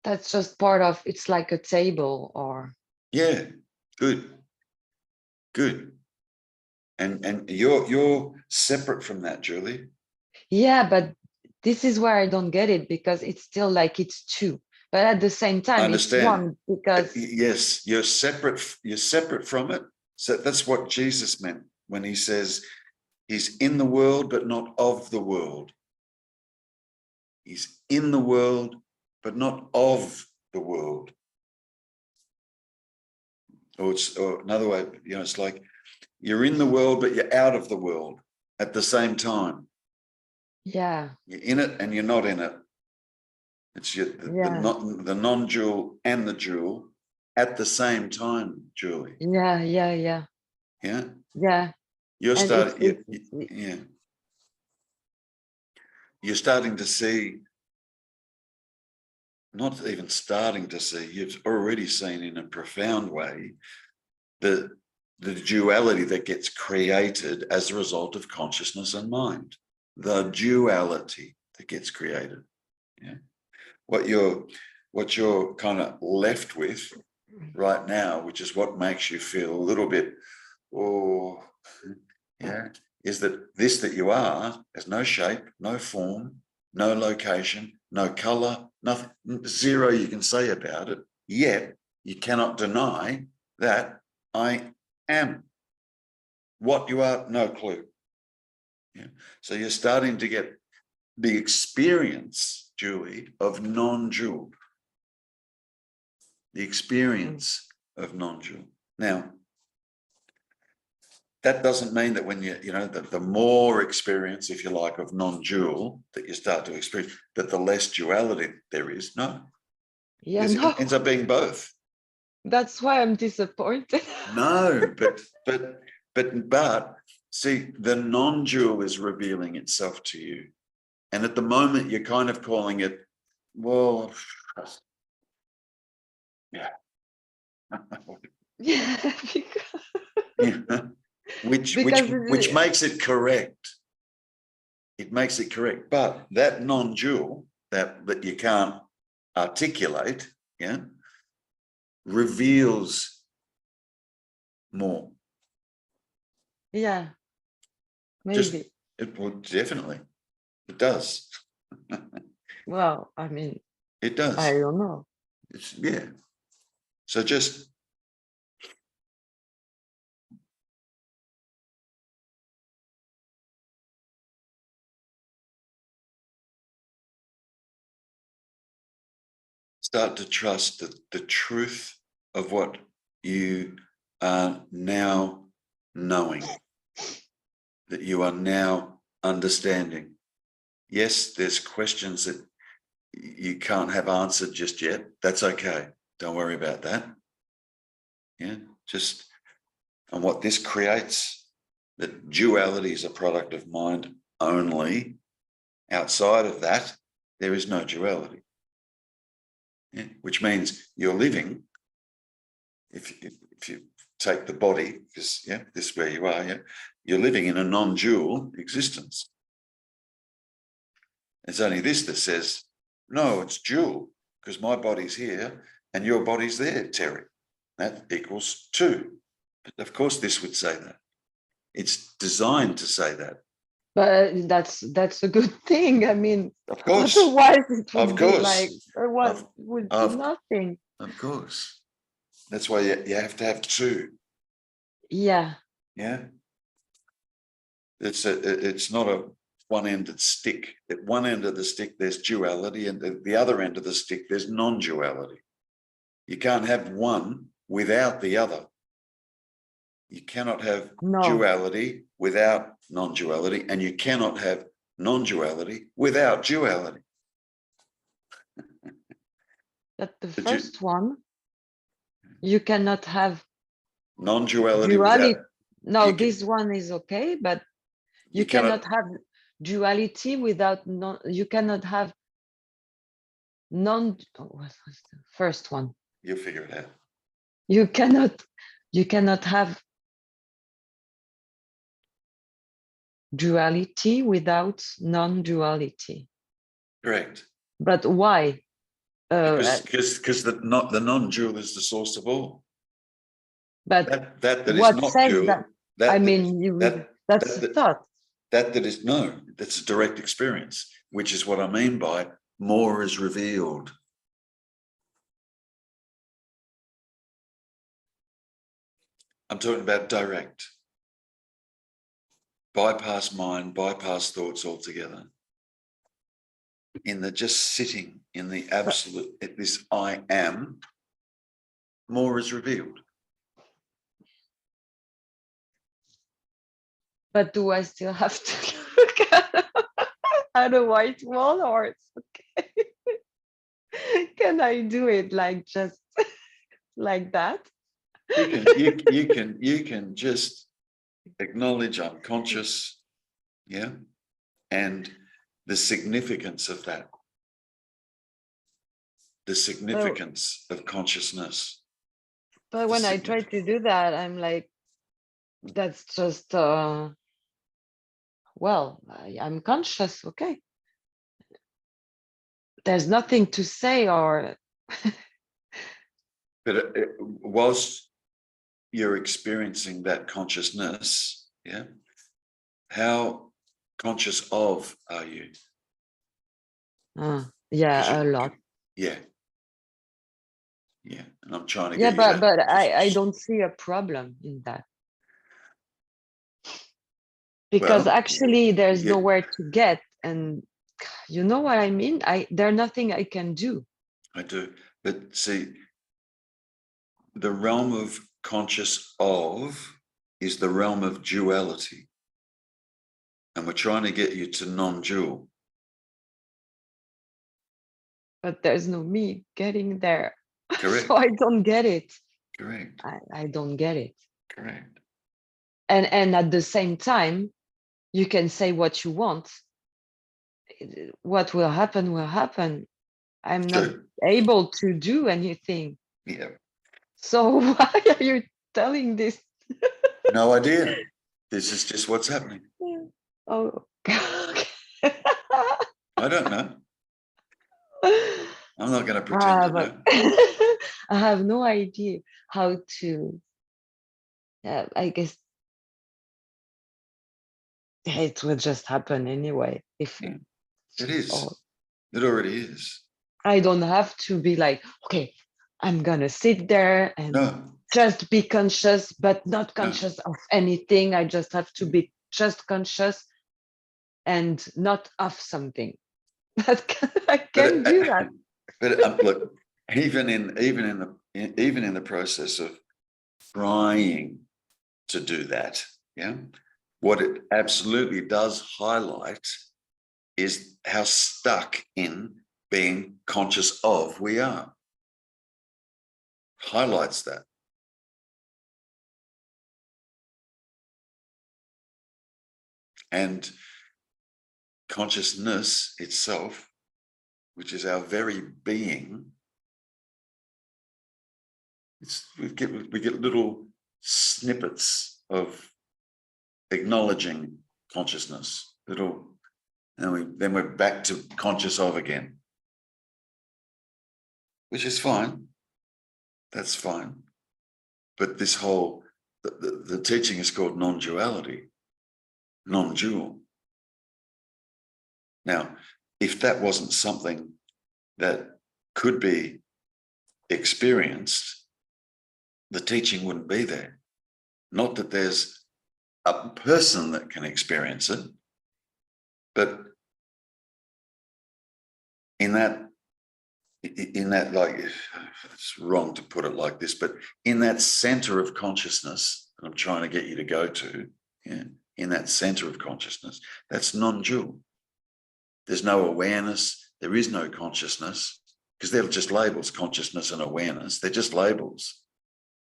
[SPEAKER 2] that's just part of, it's like a table or
[SPEAKER 1] yeah, good. And you're separate from that, Julie.
[SPEAKER 2] yeah, but this is where I don't get it, because it's still like it's two, but at the same
[SPEAKER 1] I
[SPEAKER 2] time it's
[SPEAKER 1] understand.
[SPEAKER 2] one, because
[SPEAKER 1] Yes, you're separate from it. So that's what Jesus meant when he says he's in the world but not of the world. He's in the world but not of the world. Or another way, it's like you're in the world but you're out of the world at the same time.
[SPEAKER 2] yeah,
[SPEAKER 1] You're in it and you're not in it. It's the non-dual and the dual at the same time, Julie.
[SPEAKER 2] yeah,
[SPEAKER 1] Yeah.
[SPEAKER 2] yeah.
[SPEAKER 1] You're
[SPEAKER 2] And
[SPEAKER 1] starting. Yeah. You're starting to see. Not even starting to see. You've already seen in a profound way the duality that gets created as a result of consciousness and mind. The duality that gets created. Yeah. What you're kind of left with right now, which is what makes you feel a little bit, oh, yeah, is that this that you are has no shape, no form, no location, no color, nothing, zero you can say about it. Yet you cannot deny that I am. What you are, no clue. Yeah. So you're starting to get the experience, Julie, of non-dual. The experience of non-dual. Now, that doesn't mean that when the more experience, if you like, of non-dual that you start to experience, that the less duality there is. No.
[SPEAKER 2] yeah,
[SPEAKER 1] Because
[SPEAKER 2] no,
[SPEAKER 1] it ends up being both.
[SPEAKER 2] that's why I'm disappointed.
[SPEAKER 1] No, but see, the non-dual is revealing itself to you. And at the moment you're kind of calling it, well, yeah.
[SPEAKER 2] Yeah,
[SPEAKER 1] Yeah. Which makes it correct. It makes it correct. But that non-dual that you can't articulate, yeah, reveals more.
[SPEAKER 2] yeah,
[SPEAKER 1] Just
[SPEAKER 2] maybe.
[SPEAKER 1] it will definitely. It does.
[SPEAKER 2] Well, I mean,
[SPEAKER 1] It
[SPEAKER 2] I
[SPEAKER 1] does.
[SPEAKER 2] don't know.
[SPEAKER 1] Yeah. So just start to trust the truth of what you are now knowing, that you are now understanding. Yes, there's questions that you can't have answered just yet. That's okay. Don't worry about that. Yeah, and what this creates, that duality is a product of mind only. Outside of that, there is no duality. Yeah, which means you're living, if you take the body, because this is where you are, you're living in a non-dual existence. It's only this that says, no, it's dual, because my body's here and your body's there, Terry. That equals 2. But of course, this would say that. It's designed to say that.
[SPEAKER 2] But that's a good thing. I mean,
[SPEAKER 1] Of course.
[SPEAKER 2] otherwise it
[SPEAKER 1] Of
[SPEAKER 2] would be like,
[SPEAKER 1] course.
[SPEAKER 2] or what would be
[SPEAKER 1] Of
[SPEAKER 2] nothing.
[SPEAKER 1] Of course. That's why you have to have 2.
[SPEAKER 2] Yeah.
[SPEAKER 1] Yeah. It's not a one-ended stick. At one end of the stick, there's duality, and at the other end of the stick, there's non-duality. You can't have one without the other. You cannot have duality without non-duality, and you cannot have non-duality without duality.
[SPEAKER 2] But the first one, you cannot have
[SPEAKER 1] Non-duality
[SPEAKER 2] duality.
[SPEAKER 1] without
[SPEAKER 2] No,
[SPEAKER 1] you can,
[SPEAKER 2] this one is okay, but you
[SPEAKER 1] you cannot.
[SPEAKER 2] cannot have duality without non. You cannot have non. Oh, what was the first one?
[SPEAKER 1] You'll figure it out.
[SPEAKER 2] You cannot. You cannot have duality without non-duality.
[SPEAKER 1] Correct.
[SPEAKER 2] But why?
[SPEAKER 1] Because the non-dual is the source of all.
[SPEAKER 2] But
[SPEAKER 1] That is
[SPEAKER 2] what
[SPEAKER 1] not
[SPEAKER 2] says
[SPEAKER 1] dual.
[SPEAKER 2] that? I mean, that's
[SPEAKER 1] That
[SPEAKER 2] the thought.
[SPEAKER 1] that is no. That's a direct experience, which is what I mean by more is revealed. I'm talking about direct. Bypass mind, bypass thoughts altogether. In the just sitting in the absolute, at this I am, more is revealed.
[SPEAKER 2] But do I still have to look at a white wall, or it's okay? Can I do it like just like that?
[SPEAKER 1] You can just acknowledge I'm conscious, yeah, and the significance of that, the significance of consciousness.
[SPEAKER 2] But when I try to do that, I'm like, that's just well, I'm conscious, okay. There's nothing to say, or
[SPEAKER 1] But whilst you're experiencing that consciousness, yeah, how conscious of are you?
[SPEAKER 2] yeah, a lot.
[SPEAKER 1] Yeah. Yeah. And I'm trying to
[SPEAKER 2] Yeah,
[SPEAKER 1] get you to
[SPEAKER 2] but
[SPEAKER 1] just,
[SPEAKER 2] I don't see a problem in that, because
[SPEAKER 1] well,
[SPEAKER 2] actually there's
[SPEAKER 1] yeah,
[SPEAKER 2] nowhere to get, and you know what I mean? There's nothing I can do.
[SPEAKER 1] I do. But see, the realm of conscious of is the realm of duality. And we're trying to get you to non-dual.
[SPEAKER 2] But there's no me getting there.
[SPEAKER 1] Correct.
[SPEAKER 2] So I don't get it.
[SPEAKER 1] Correct.
[SPEAKER 2] I don't get it.
[SPEAKER 1] Correct.
[SPEAKER 2] And at the same time, you can say what you want. What will happen will happen. I'm not
[SPEAKER 1] True.
[SPEAKER 2] able to do anything.
[SPEAKER 1] Yeah.
[SPEAKER 2] So why are you telling this?
[SPEAKER 1] No idea. This is just what's happening.
[SPEAKER 2] Oh, okay.
[SPEAKER 1] I don't know. I'm not going to pretend to
[SPEAKER 2] But
[SPEAKER 1] know.
[SPEAKER 2] I have no idea how to. I guess it will just happen anyway. If
[SPEAKER 1] Yeah, it is.
[SPEAKER 2] oh,
[SPEAKER 1] It already is.
[SPEAKER 2] I don't have to be like, okay, I'm gonna sit there and
[SPEAKER 1] No,
[SPEAKER 2] just be conscious, but not
[SPEAKER 1] no.
[SPEAKER 2] conscious of anything. I just have to be just conscious and not of something. I can do that.
[SPEAKER 1] But look, even in the process of trying to do that, yeah, what it absolutely does highlight is how stuck in being conscious of we are. Highlights that. And consciousness itself, which is our very being, we get little snippets of acknowledging consciousness, little, and then we're back to conscious of again, which is fine. That's fine. But this whole the teaching is called non-duality, non-dual. Now, if that wasn't something that could be experienced, the teaching wouldn't be there. Not that there's a person that can experience it, but in that, like, it's wrong to put it like this, but in that center of consciousness that I'm trying to get you to go to, yeah, in that center of consciousness, that's non-dual. There's no awareness. There is no consciousness, because they're just labels, consciousness and awareness. They're just labels.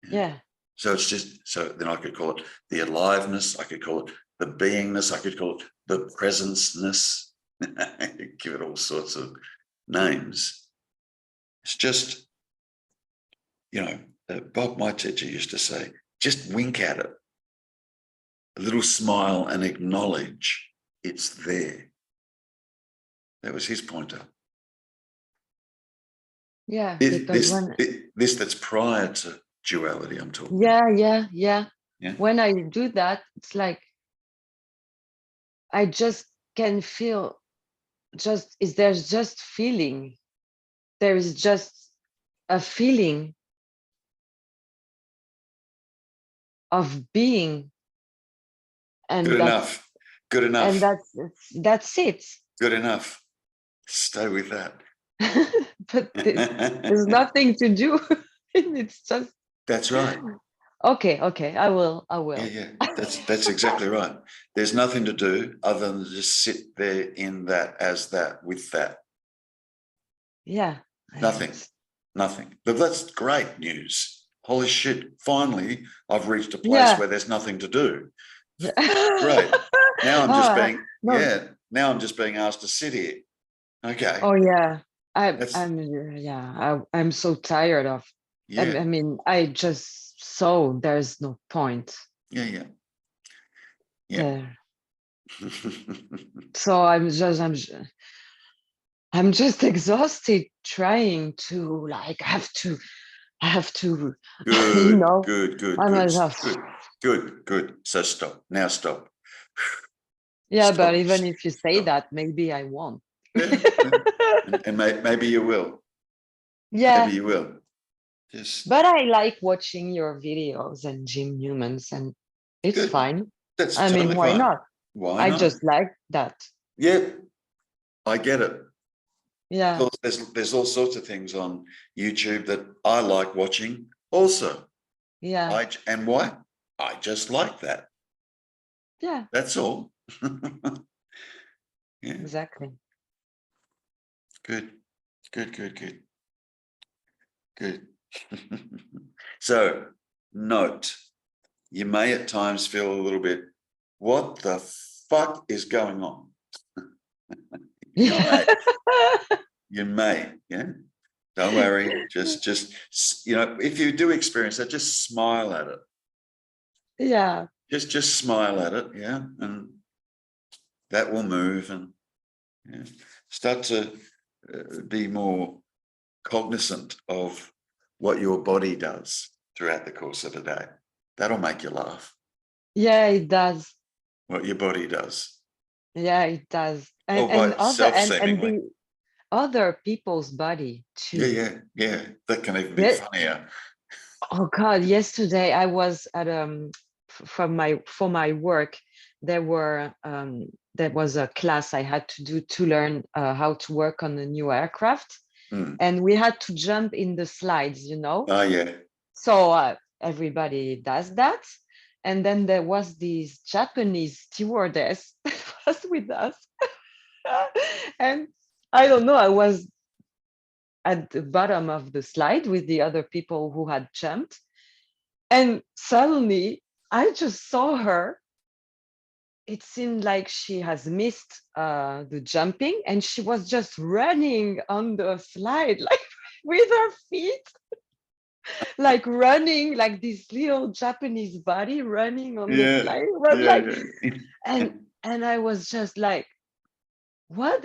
[SPEAKER 2] Yeah.
[SPEAKER 1] So it's just, so then I could call it the aliveness, I could call it the beingness, I could call it the presenceness, give it all sorts of names. It's just, you know, Bob, my teacher, used to say, just wink at it, a little smile, and acknowledge it's there. That was his pointer.
[SPEAKER 2] Yeah, because
[SPEAKER 1] This that's prior to duality, I'm talking.
[SPEAKER 2] Yeah.
[SPEAKER 1] Yeah.
[SPEAKER 2] When I do that, it's like I just can feel, there's just feeling. There is just a feeling of being, and
[SPEAKER 1] Good enough. Good enough.
[SPEAKER 2] and that's it.
[SPEAKER 1] Good enough. Stay with that.
[SPEAKER 2] But there's nothing to do. It's just,
[SPEAKER 1] That's right.
[SPEAKER 2] okay, I will.
[SPEAKER 1] Yeah. That's exactly right. There's nothing to do other than just sit there in that, as that, with that.
[SPEAKER 2] Yeah.
[SPEAKER 1] Nothing. But that's great news. Holy shit. Finally, I've reached a place where there's nothing to do. Great. Now I'm just being, now I'm just being asked to sit here. Okay.
[SPEAKER 2] Oh yeah. I'm so tired of, I mean, I just saw there's no point.
[SPEAKER 1] Yeah.
[SPEAKER 2] There. So I'm just exhausted trying to, like, I have to
[SPEAKER 1] Good,
[SPEAKER 2] you know,
[SPEAKER 1] good. So stop. Now stop.
[SPEAKER 2] Yeah,
[SPEAKER 1] Stop.
[SPEAKER 2] but even if you say
[SPEAKER 1] Stop.
[SPEAKER 2] that, maybe I won't.
[SPEAKER 1] Yeah. And maybe you will.
[SPEAKER 2] Yeah.
[SPEAKER 1] Maybe you will.
[SPEAKER 2] But I like watching your videos and Jim Newman's, and it's
[SPEAKER 1] good.
[SPEAKER 2] fine.
[SPEAKER 1] That's
[SPEAKER 2] I
[SPEAKER 1] totally
[SPEAKER 2] mean, why
[SPEAKER 1] fine.
[SPEAKER 2] not?
[SPEAKER 1] Why
[SPEAKER 2] I
[SPEAKER 1] not?
[SPEAKER 2] just like that.
[SPEAKER 1] Yeah, I get it.
[SPEAKER 2] Yeah.
[SPEAKER 1] There's all sorts of things on YouTube that I like watching also.
[SPEAKER 2] Yeah.
[SPEAKER 1] And why? I just like that.
[SPEAKER 2] Yeah.
[SPEAKER 1] That's all. Yeah.
[SPEAKER 2] Exactly.
[SPEAKER 1] Good. So note, you may at times feel a little bit, what the fuck is going on? You may, yeah. Don't worry. Just, you know, if you do experience that, just smile at it.
[SPEAKER 2] Yeah.
[SPEAKER 1] Just smile at it, yeah, and that will move, and start to be more cognizant of what your body does throughout the course of the day. That'll make you laugh.
[SPEAKER 2] Yeah, it does.
[SPEAKER 1] What your body does.
[SPEAKER 2] Yeah, it does.
[SPEAKER 1] All by itself, seemingly.
[SPEAKER 2] The other people's body too.
[SPEAKER 1] Yeah. That can even be funnier.
[SPEAKER 2] Oh God, yesterday I was at for my work, there was a class I had to do to learn how to work on a new aircraft. And we had to jump in the slides, you know.
[SPEAKER 1] Oh yeah.
[SPEAKER 2] So everybody does that. And then there was this Japanese stewardess that was with us. And I don't know, I was at the bottom of the slide with the other people who had jumped. And suddenly I just saw her. It seemed like she has missed the jumping, and she was just running on the slide, like with her feet, like running, like this little Japanese body running on the slide. It was like, and I was just like, where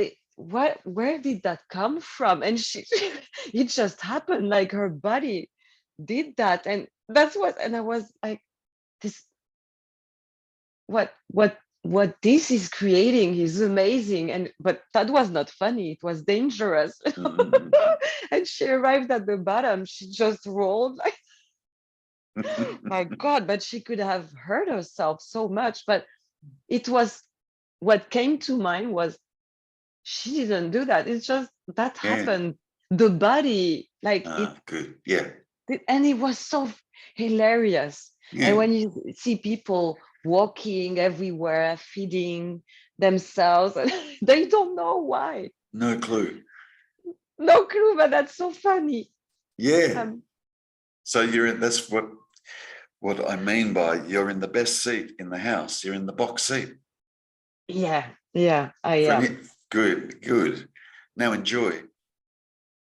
[SPEAKER 2] did that come from? And it just happened, like her body did that. And and I was like, this, what this is creating is amazing. But that was not funny, it was dangerous. And she arrived at the bottom, she just rolled like, my God, but she could have hurt herself so much. But it was, what came to mind was, she didn't do that. It's just that happened. The body, like
[SPEAKER 1] good. Yeah.
[SPEAKER 2] And it was so hilarious. And when you see people walking everywhere, feeding themselves, and they don't know why.
[SPEAKER 1] No clue.
[SPEAKER 2] No clue, but that's so funny.
[SPEAKER 1] Yeah. So that's what I mean by you're in the best seat in the house, you're in the box seat.
[SPEAKER 2] Yeah, yeah, I
[SPEAKER 1] From
[SPEAKER 2] am.
[SPEAKER 1] it. Good, good. Now enjoy.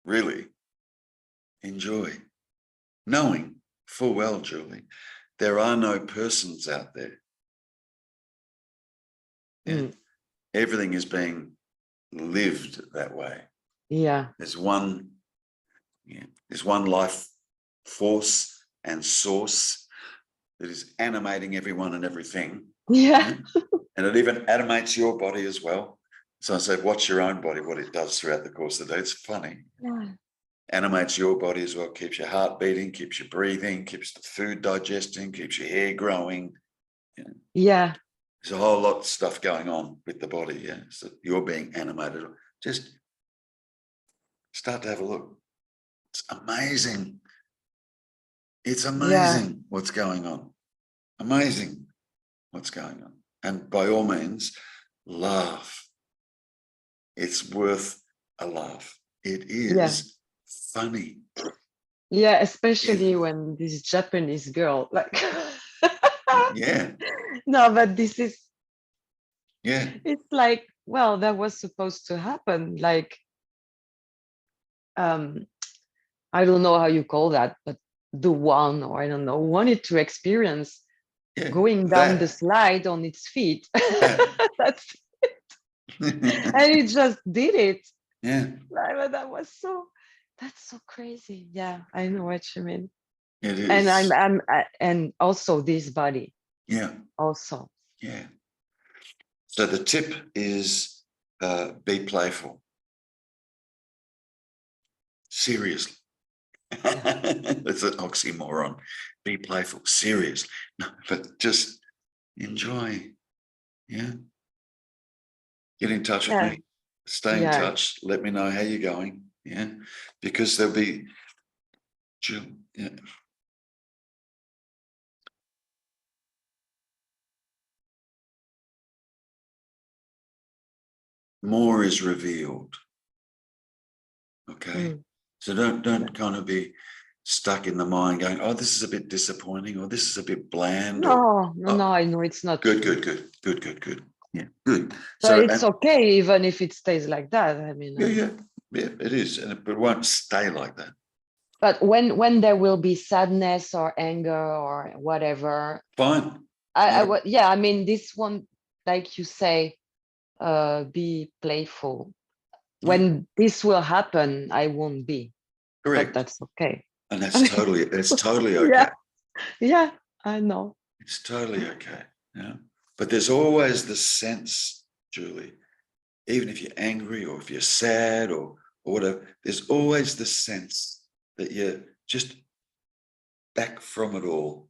[SPEAKER 1] Really enjoy. Knowing full well, Julie, there are no persons out there. Yeah.
[SPEAKER 2] Mm,
[SPEAKER 1] Everything is being lived that way.
[SPEAKER 2] yeah,
[SPEAKER 1] There's one life force and source that is animating everyone and everything.
[SPEAKER 2] yeah,
[SPEAKER 1] Yeah? And it even animates your body as well. So I said, watch your own body, what it does throughout the course of the day. It's funny.
[SPEAKER 2] yeah,
[SPEAKER 1] Animates your body as well, keeps your heart beating, keeps you breathing, keeps the food digesting, keeps your hair growing. You know,
[SPEAKER 2] yeah,
[SPEAKER 1] there's a whole lot of stuff going on with the body. Yeah. So you're being animated. Just start to have a look. It's amazing. It's
[SPEAKER 2] yeah,
[SPEAKER 1] amazing what's going on. Amazing what's going on. And by all means, laugh. It's worth a laugh. It
[SPEAKER 2] yeah,
[SPEAKER 1] is funny.
[SPEAKER 2] yeah,
[SPEAKER 1] It,
[SPEAKER 2] especially when this Japanese girl, like,
[SPEAKER 1] yeah,
[SPEAKER 2] no, but this is,
[SPEAKER 1] yeah,
[SPEAKER 2] it's like, well, that was supposed to happen. Like, um, I don't know how you call that, but the one, or I don't know, wanted to experience
[SPEAKER 1] yeah.
[SPEAKER 2] going down the
[SPEAKER 1] That,
[SPEAKER 2] slide on its feet.
[SPEAKER 1] that.
[SPEAKER 2] That's, and it just did it.
[SPEAKER 1] Yeah,
[SPEAKER 2] Like, but that's so crazy. Yeah, I know what you mean.
[SPEAKER 1] it
[SPEAKER 2] And
[SPEAKER 1] is.
[SPEAKER 2] and also this body
[SPEAKER 1] Yeah,
[SPEAKER 2] also.
[SPEAKER 1] yeah. So the tip is be playful. Seriously.
[SPEAKER 2] Yeah.
[SPEAKER 1] It's an oxymoron. Be playful. Seriously. No, but just enjoy. Yeah. Get in touch with
[SPEAKER 2] Yeah.
[SPEAKER 1] me. Stay in
[SPEAKER 2] Yeah.
[SPEAKER 1] touch. Let me know how you're going. Yeah. Because there'll be, yeah. More is revealed. Okay.
[SPEAKER 2] Mm.
[SPEAKER 1] So don't kind of be stuck in the mind going, oh, this is a bit disappointing, or this is a bit bland, or
[SPEAKER 2] No, no,
[SPEAKER 1] oh,
[SPEAKER 2] no, I know it's not
[SPEAKER 1] good,
[SPEAKER 2] true.
[SPEAKER 1] good, good, good, good, good. Yeah, good.
[SPEAKER 2] But
[SPEAKER 1] So,
[SPEAKER 2] it's
[SPEAKER 1] and
[SPEAKER 2] okay even if it stays like that. I mean,
[SPEAKER 1] yeah, yeah, yeah, it is, and it won't stay like that.
[SPEAKER 2] but when there will be sadness or anger or whatever,
[SPEAKER 1] Fine.
[SPEAKER 2] yeah, I mean, this one, like you say, be playful.
[SPEAKER 1] Yeah,
[SPEAKER 2] When this will happen, I won't be, but
[SPEAKER 1] correct.
[SPEAKER 2] that's okay.
[SPEAKER 1] And
[SPEAKER 2] I
[SPEAKER 1] that's
[SPEAKER 2] mean,
[SPEAKER 1] totally okay.
[SPEAKER 2] yeah, yeah, I know.
[SPEAKER 1] It's totally okay. Yeah. But there's always the sense, Julie, even if you're angry or if you're sad or whatever, there's always the sense that you're just back from it all,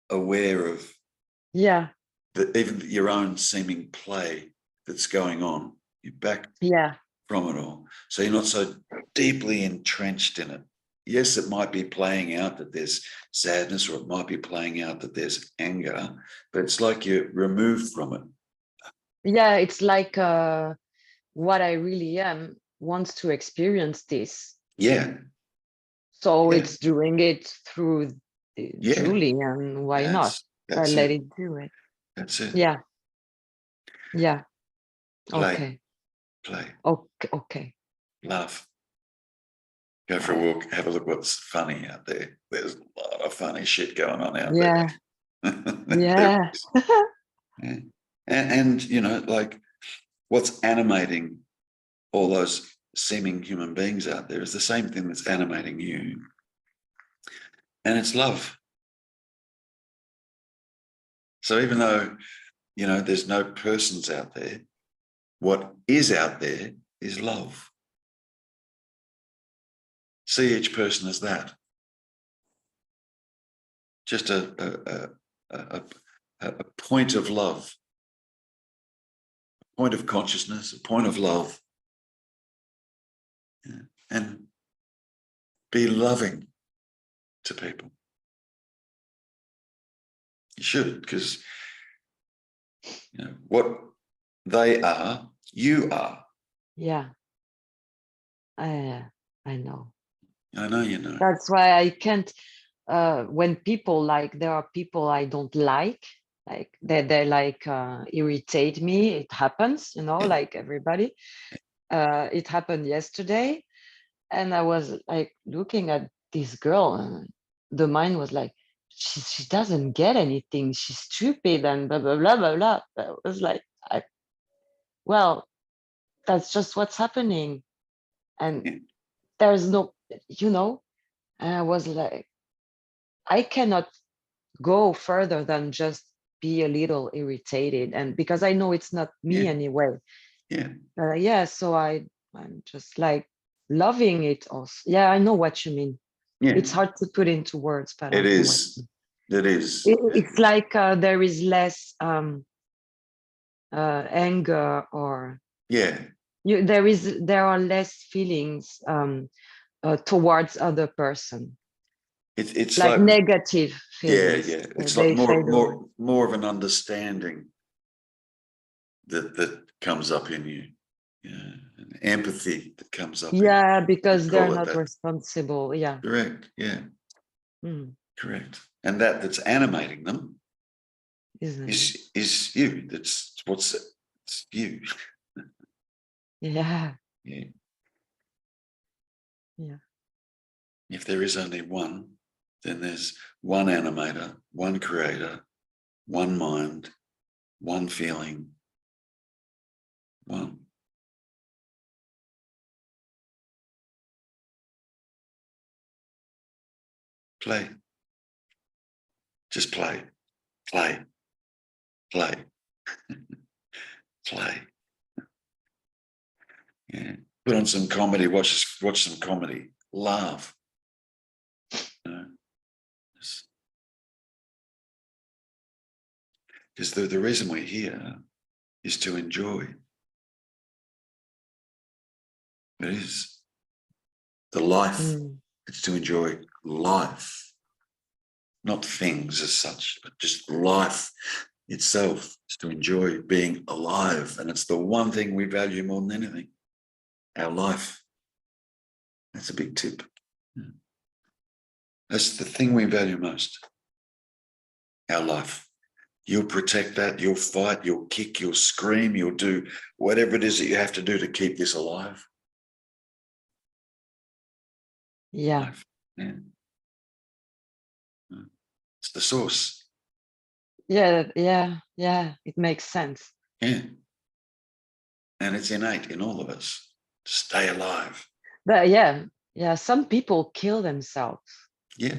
[SPEAKER 1] aware of
[SPEAKER 2] Yeah,
[SPEAKER 1] even your own seeming play that's going on. You're back
[SPEAKER 2] yeah,
[SPEAKER 1] from it all. So you're not so deeply entrenched in it. Yes, it might be playing out that there's sadness, or it might be playing out that there's anger, but it's like you're removed from it.
[SPEAKER 2] yeah. It's like what I really am wants to experience this.
[SPEAKER 1] Yeah,
[SPEAKER 2] So
[SPEAKER 1] yeah,
[SPEAKER 2] it's doing it through
[SPEAKER 1] yeah.
[SPEAKER 2] Julie, and why not? I
[SPEAKER 1] That's
[SPEAKER 2] let
[SPEAKER 1] it.
[SPEAKER 2] it do it.
[SPEAKER 1] That's it.
[SPEAKER 2] Yeah, yeah.
[SPEAKER 1] Play,
[SPEAKER 2] Okay,
[SPEAKER 1] play,
[SPEAKER 2] okay, okay.
[SPEAKER 1] laugh. Go for a
[SPEAKER 2] Uh,
[SPEAKER 1] walk, have a look what's funny out there. There's a lot of funny shit going on out there.
[SPEAKER 2] yeah,
[SPEAKER 1] There
[SPEAKER 2] yeah,
[SPEAKER 1] is. Yeah. And, you know, like what's animating all those seeming human beings out there is the same thing that's animating you. And it's love. So even though, you know, there's no persons out there, what is out there is love. See each person as that. Just a point of love, a point of consciousness, a point of love. Yeah. And be loving to people. You should, because you know what they are, you are.
[SPEAKER 2] yeah. I know.
[SPEAKER 1] I know you know.
[SPEAKER 2] That's why I can't. when people, like, there are people I don't like they like irritate me. It happens, you know,
[SPEAKER 1] Yeah.
[SPEAKER 2] like everybody. It happened yesterday, and I was like looking at this girl, and the mind was like, she doesn't get anything, she's stupid, and blah blah blah blah blah. I was like, well, that's just what's happening, and
[SPEAKER 1] Yeah.
[SPEAKER 2] there's no, you know. And I was like, I cannot go further than just be a little irritated, and because I know it's not me
[SPEAKER 1] Yeah.
[SPEAKER 2] anyway.
[SPEAKER 1] Yeah.
[SPEAKER 2] Yeah, so I'm just like loving it also. Yeah, I know what you mean.
[SPEAKER 1] Yeah.
[SPEAKER 2] It's hard to put into words, but I
[SPEAKER 1] It
[SPEAKER 2] know what
[SPEAKER 1] is. It is.
[SPEAKER 2] it's like. There is less anger, or
[SPEAKER 1] Yeah.
[SPEAKER 2] there are less feelings towards other person,
[SPEAKER 1] It's
[SPEAKER 2] like
[SPEAKER 1] like,
[SPEAKER 2] negative
[SPEAKER 1] yeah,
[SPEAKER 2] feelings.
[SPEAKER 1] yeah. It's like
[SPEAKER 2] They
[SPEAKER 1] more,
[SPEAKER 2] fade away.
[SPEAKER 1] more of an understanding that comes up in you. Yeah. An empathy that comes up in you.
[SPEAKER 2] Yeah,
[SPEAKER 1] We
[SPEAKER 2] because they're
[SPEAKER 1] call it
[SPEAKER 2] not
[SPEAKER 1] that.
[SPEAKER 2] responsible. Yeah.
[SPEAKER 1] Correct. Yeah.
[SPEAKER 2] Mm,
[SPEAKER 1] Correct. And that's animating them
[SPEAKER 2] isn't it?
[SPEAKER 1] is you. That's it's you.
[SPEAKER 2] Yeah.
[SPEAKER 1] Yeah.
[SPEAKER 2] Yeah.
[SPEAKER 1] If there is only one, then there's one animator, one creator, one mind, one feeling, one. Play. Just play. Play. Play. Play. Yeah. Put on some comedy, watch some comedy. Laugh. You know? Because the reason we're here is to enjoy. It is. The life,
[SPEAKER 2] Mm,
[SPEAKER 1] it's to enjoy life, not things as such, but just life itself. Is to enjoy being alive. And it's the one thing we value more than anything, our life. That's a big tip. That's the thing we value most, our life. You'll protect that, you'll fight, you'll kick, you'll scream, you'll do whatever it is that you have to do to keep this alive.
[SPEAKER 2] yeah.
[SPEAKER 1] Life. Yeah. It's the source.
[SPEAKER 2] Yeah. Yeah. Yeah. It makes sense.
[SPEAKER 1] Yeah. And it's innate in all of us to stay alive.
[SPEAKER 2] But yeah. Yeah. Some people kill themselves.
[SPEAKER 1] Yeah.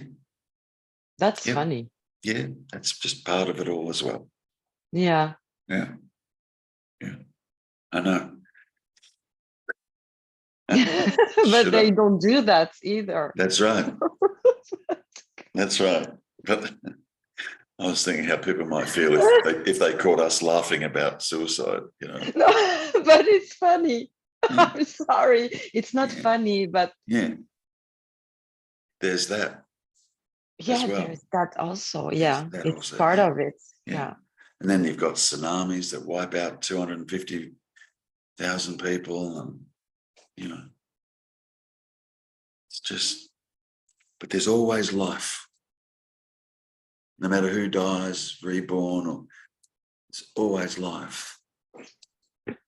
[SPEAKER 2] That's
[SPEAKER 1] Yep.
[SPEAKER 2] funny.
[SPEAKER 1] Yeah. That's just part of it all as well.
[SPEAKER 2] Yeah.
[SPEAKER 1] Yeah. Yeah. I know.
[SPEAKER 2] But
[SPEAKER 1] Should
[SPEAKER 2] they
[SPEAKER 1] I?
[SPEAKER 2] don't do that either.
[SPEAKER 1] That's right. That's right. But I was thinking how people might feel if they caught us laughing about suicide, you know.
[SPEAKER 2] No, but it's funny.
[SPEAKER 1] Yeah.
[SPEAKER 2] I'm sorry. It's not
[SPEAKER 1] Yeah.
[SPEAKER 2] funny, but
[SPEAKER 1] Yeah. There's that as
[SPEAKER 2] yeah,
[SPEAKER 1] well.
[SPEAKER 2] there's that also.
[SPEAKER 1] There's
[SPEAKER 2] Yeah,
[SPEAKER 1] that
[SPEAKER 2] it's
[SPEAKER 1] also.
[SPEAKER 2] part
[SPEAKER 1] Yeah.
[SPEAKER 2] of it.
[SPEAKER 1] Yeah.
[SPEAKER 2] Yeah.
[SPEAKER 1] And then you've got tsunamis that wipe out 250,000 people, and you know, it's just. But there's always life, no matter who dies, reborn, or it's always life.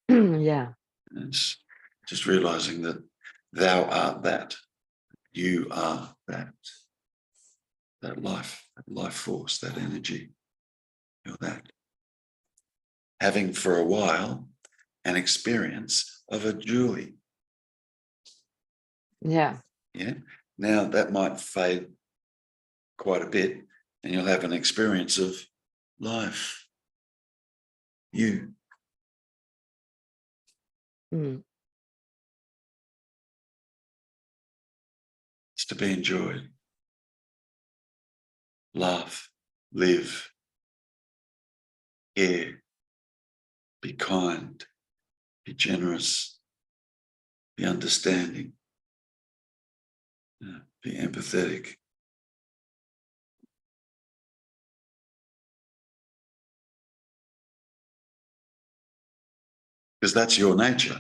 [SPEAKER 2] Yeah.
[SPEAKER 1] And it's just realizing that thou art that, you are that life, that life force, that energy, you're that. Having for a while an experience of a Julie.
[SPEAKER 2] Yeah.
[SPEAKER 1] Yeah. Now that might fade quite a bit, and you'll have an experience of life. You.
[SPEAKER 2] Mm.
[SPEAKER 1] It's to be enjoyed. Laugh, live, care, be kind, be generous, be understanding, be empathetic. Because that's your nature.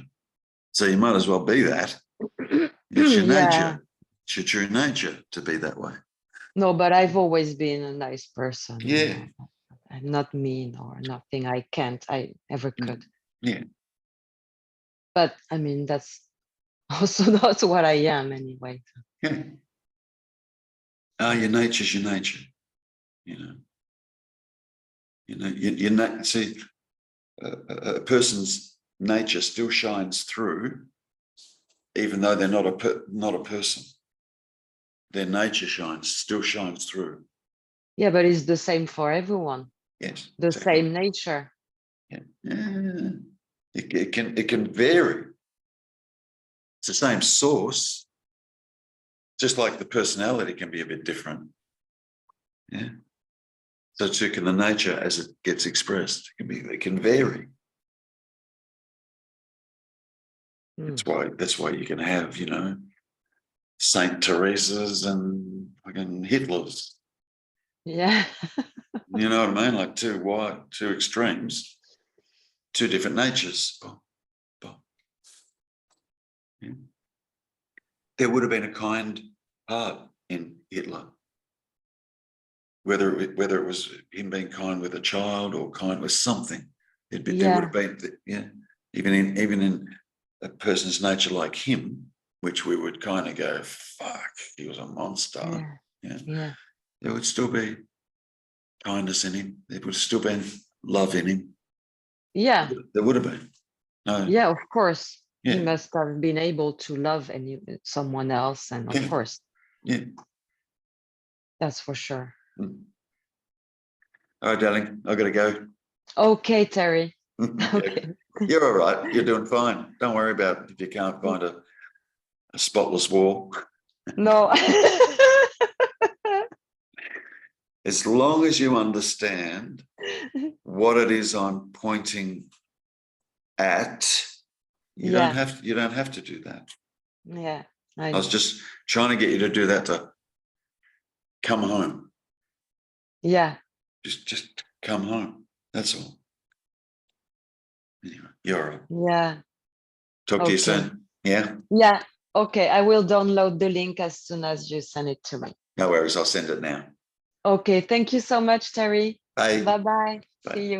[SPEAKER 1] So you might as well be that. It's your
[SPEAKER 2] Yeah.
[SPEAKER 1] nature. It's your true nature to be that way.
[SPEAKER 2] No, but I've always been a nice person.
[SPEAKER 1] Yeah.
[SPEAKER 2] I'm not mean or nothing. I ever could.
[SPEAKER 1] Yeah.
[SPEAKER 2] But I mean, that's also not what I am anyway.
[SPEAKER 1] Yeah. Your nature's your nature. You know. See, a person's nature still shines through, even though they're not a person. Their nature still shines through.
[SPEAKER 2] Yeah, but it's the same for everyone.
[SPEAKER 1] Yes.
[SPEAKER 2] The
[SPEAKER 1] Exactly.
[SPEAKER 2] same nature.
[SPEAKER 1] Yeah. It can vary. It's the same source, just like the personality can be a bit different. Yeah. So too can the nature as it gets expressed. It can vary. That's why you can have, Saint Teresa's and fucking Hitler's.
[SPEAKER 2] Yeah.
[SPEAKER 1] You know what I mean? Like two extremes, two different natures. Yeah. There would have been a kind part in Hitler. Whether it was him being kind with a child or kind with something, there would have been, even in a person's nature like him, which we would kind of go, fuck, he was a monster.
[SPEAKER 2] Yeah.
[SPEAKER 1] There would still be kindness in him. There would still be love in him.
[SPEAKER 2] Yeah.
[SPEAKER 1] There would have been. No.
[SPEAKER 2] Yeah, of course.
[SPEAKER 1] Yeah.
[SPEAKER 2] He must have been able to love someone else, and of course.
[SPEAKER 1] Yeah.
[SPEAKER 2] That's for sure.
[SPEAKER 1] All right, darling, I've got to go.
[SPEAKER 2] Okay, Terry.
[SPEAKER 1] Okay. You're all right. You're doing fine. Don't worry about it if you can't find a spotless wall.
[SPEAKER 2] No.
[SPEAKER 1] As long as you understand what it is I'm pointing at, you don't have to do that.
[SPEAKER 2] Yeah.
[SPEAKER 1] I was just trying to get you to do that, to come home.
[SPEAKER 2] Yeah.
[SPEAKER 1] Just come home. That's all. Anyway, you're all right.
[SPEAKER 2] Yeah.
[SPEAKER 1] Talk to you soon. Yeah.
[SPEAKER 2] Yeah. Okay. I will download the link as soon as you send it to me.
[SPEAKER 1] No worries. I'll send it now.
[SPEAKER 2] Okay. Thank you so much, Terry.
[SPEAKER 1] Bye.
[SPEAKER 2] Bye-bye.
[SPEAKER 1] Bye.
[SPEAKER 2] See you.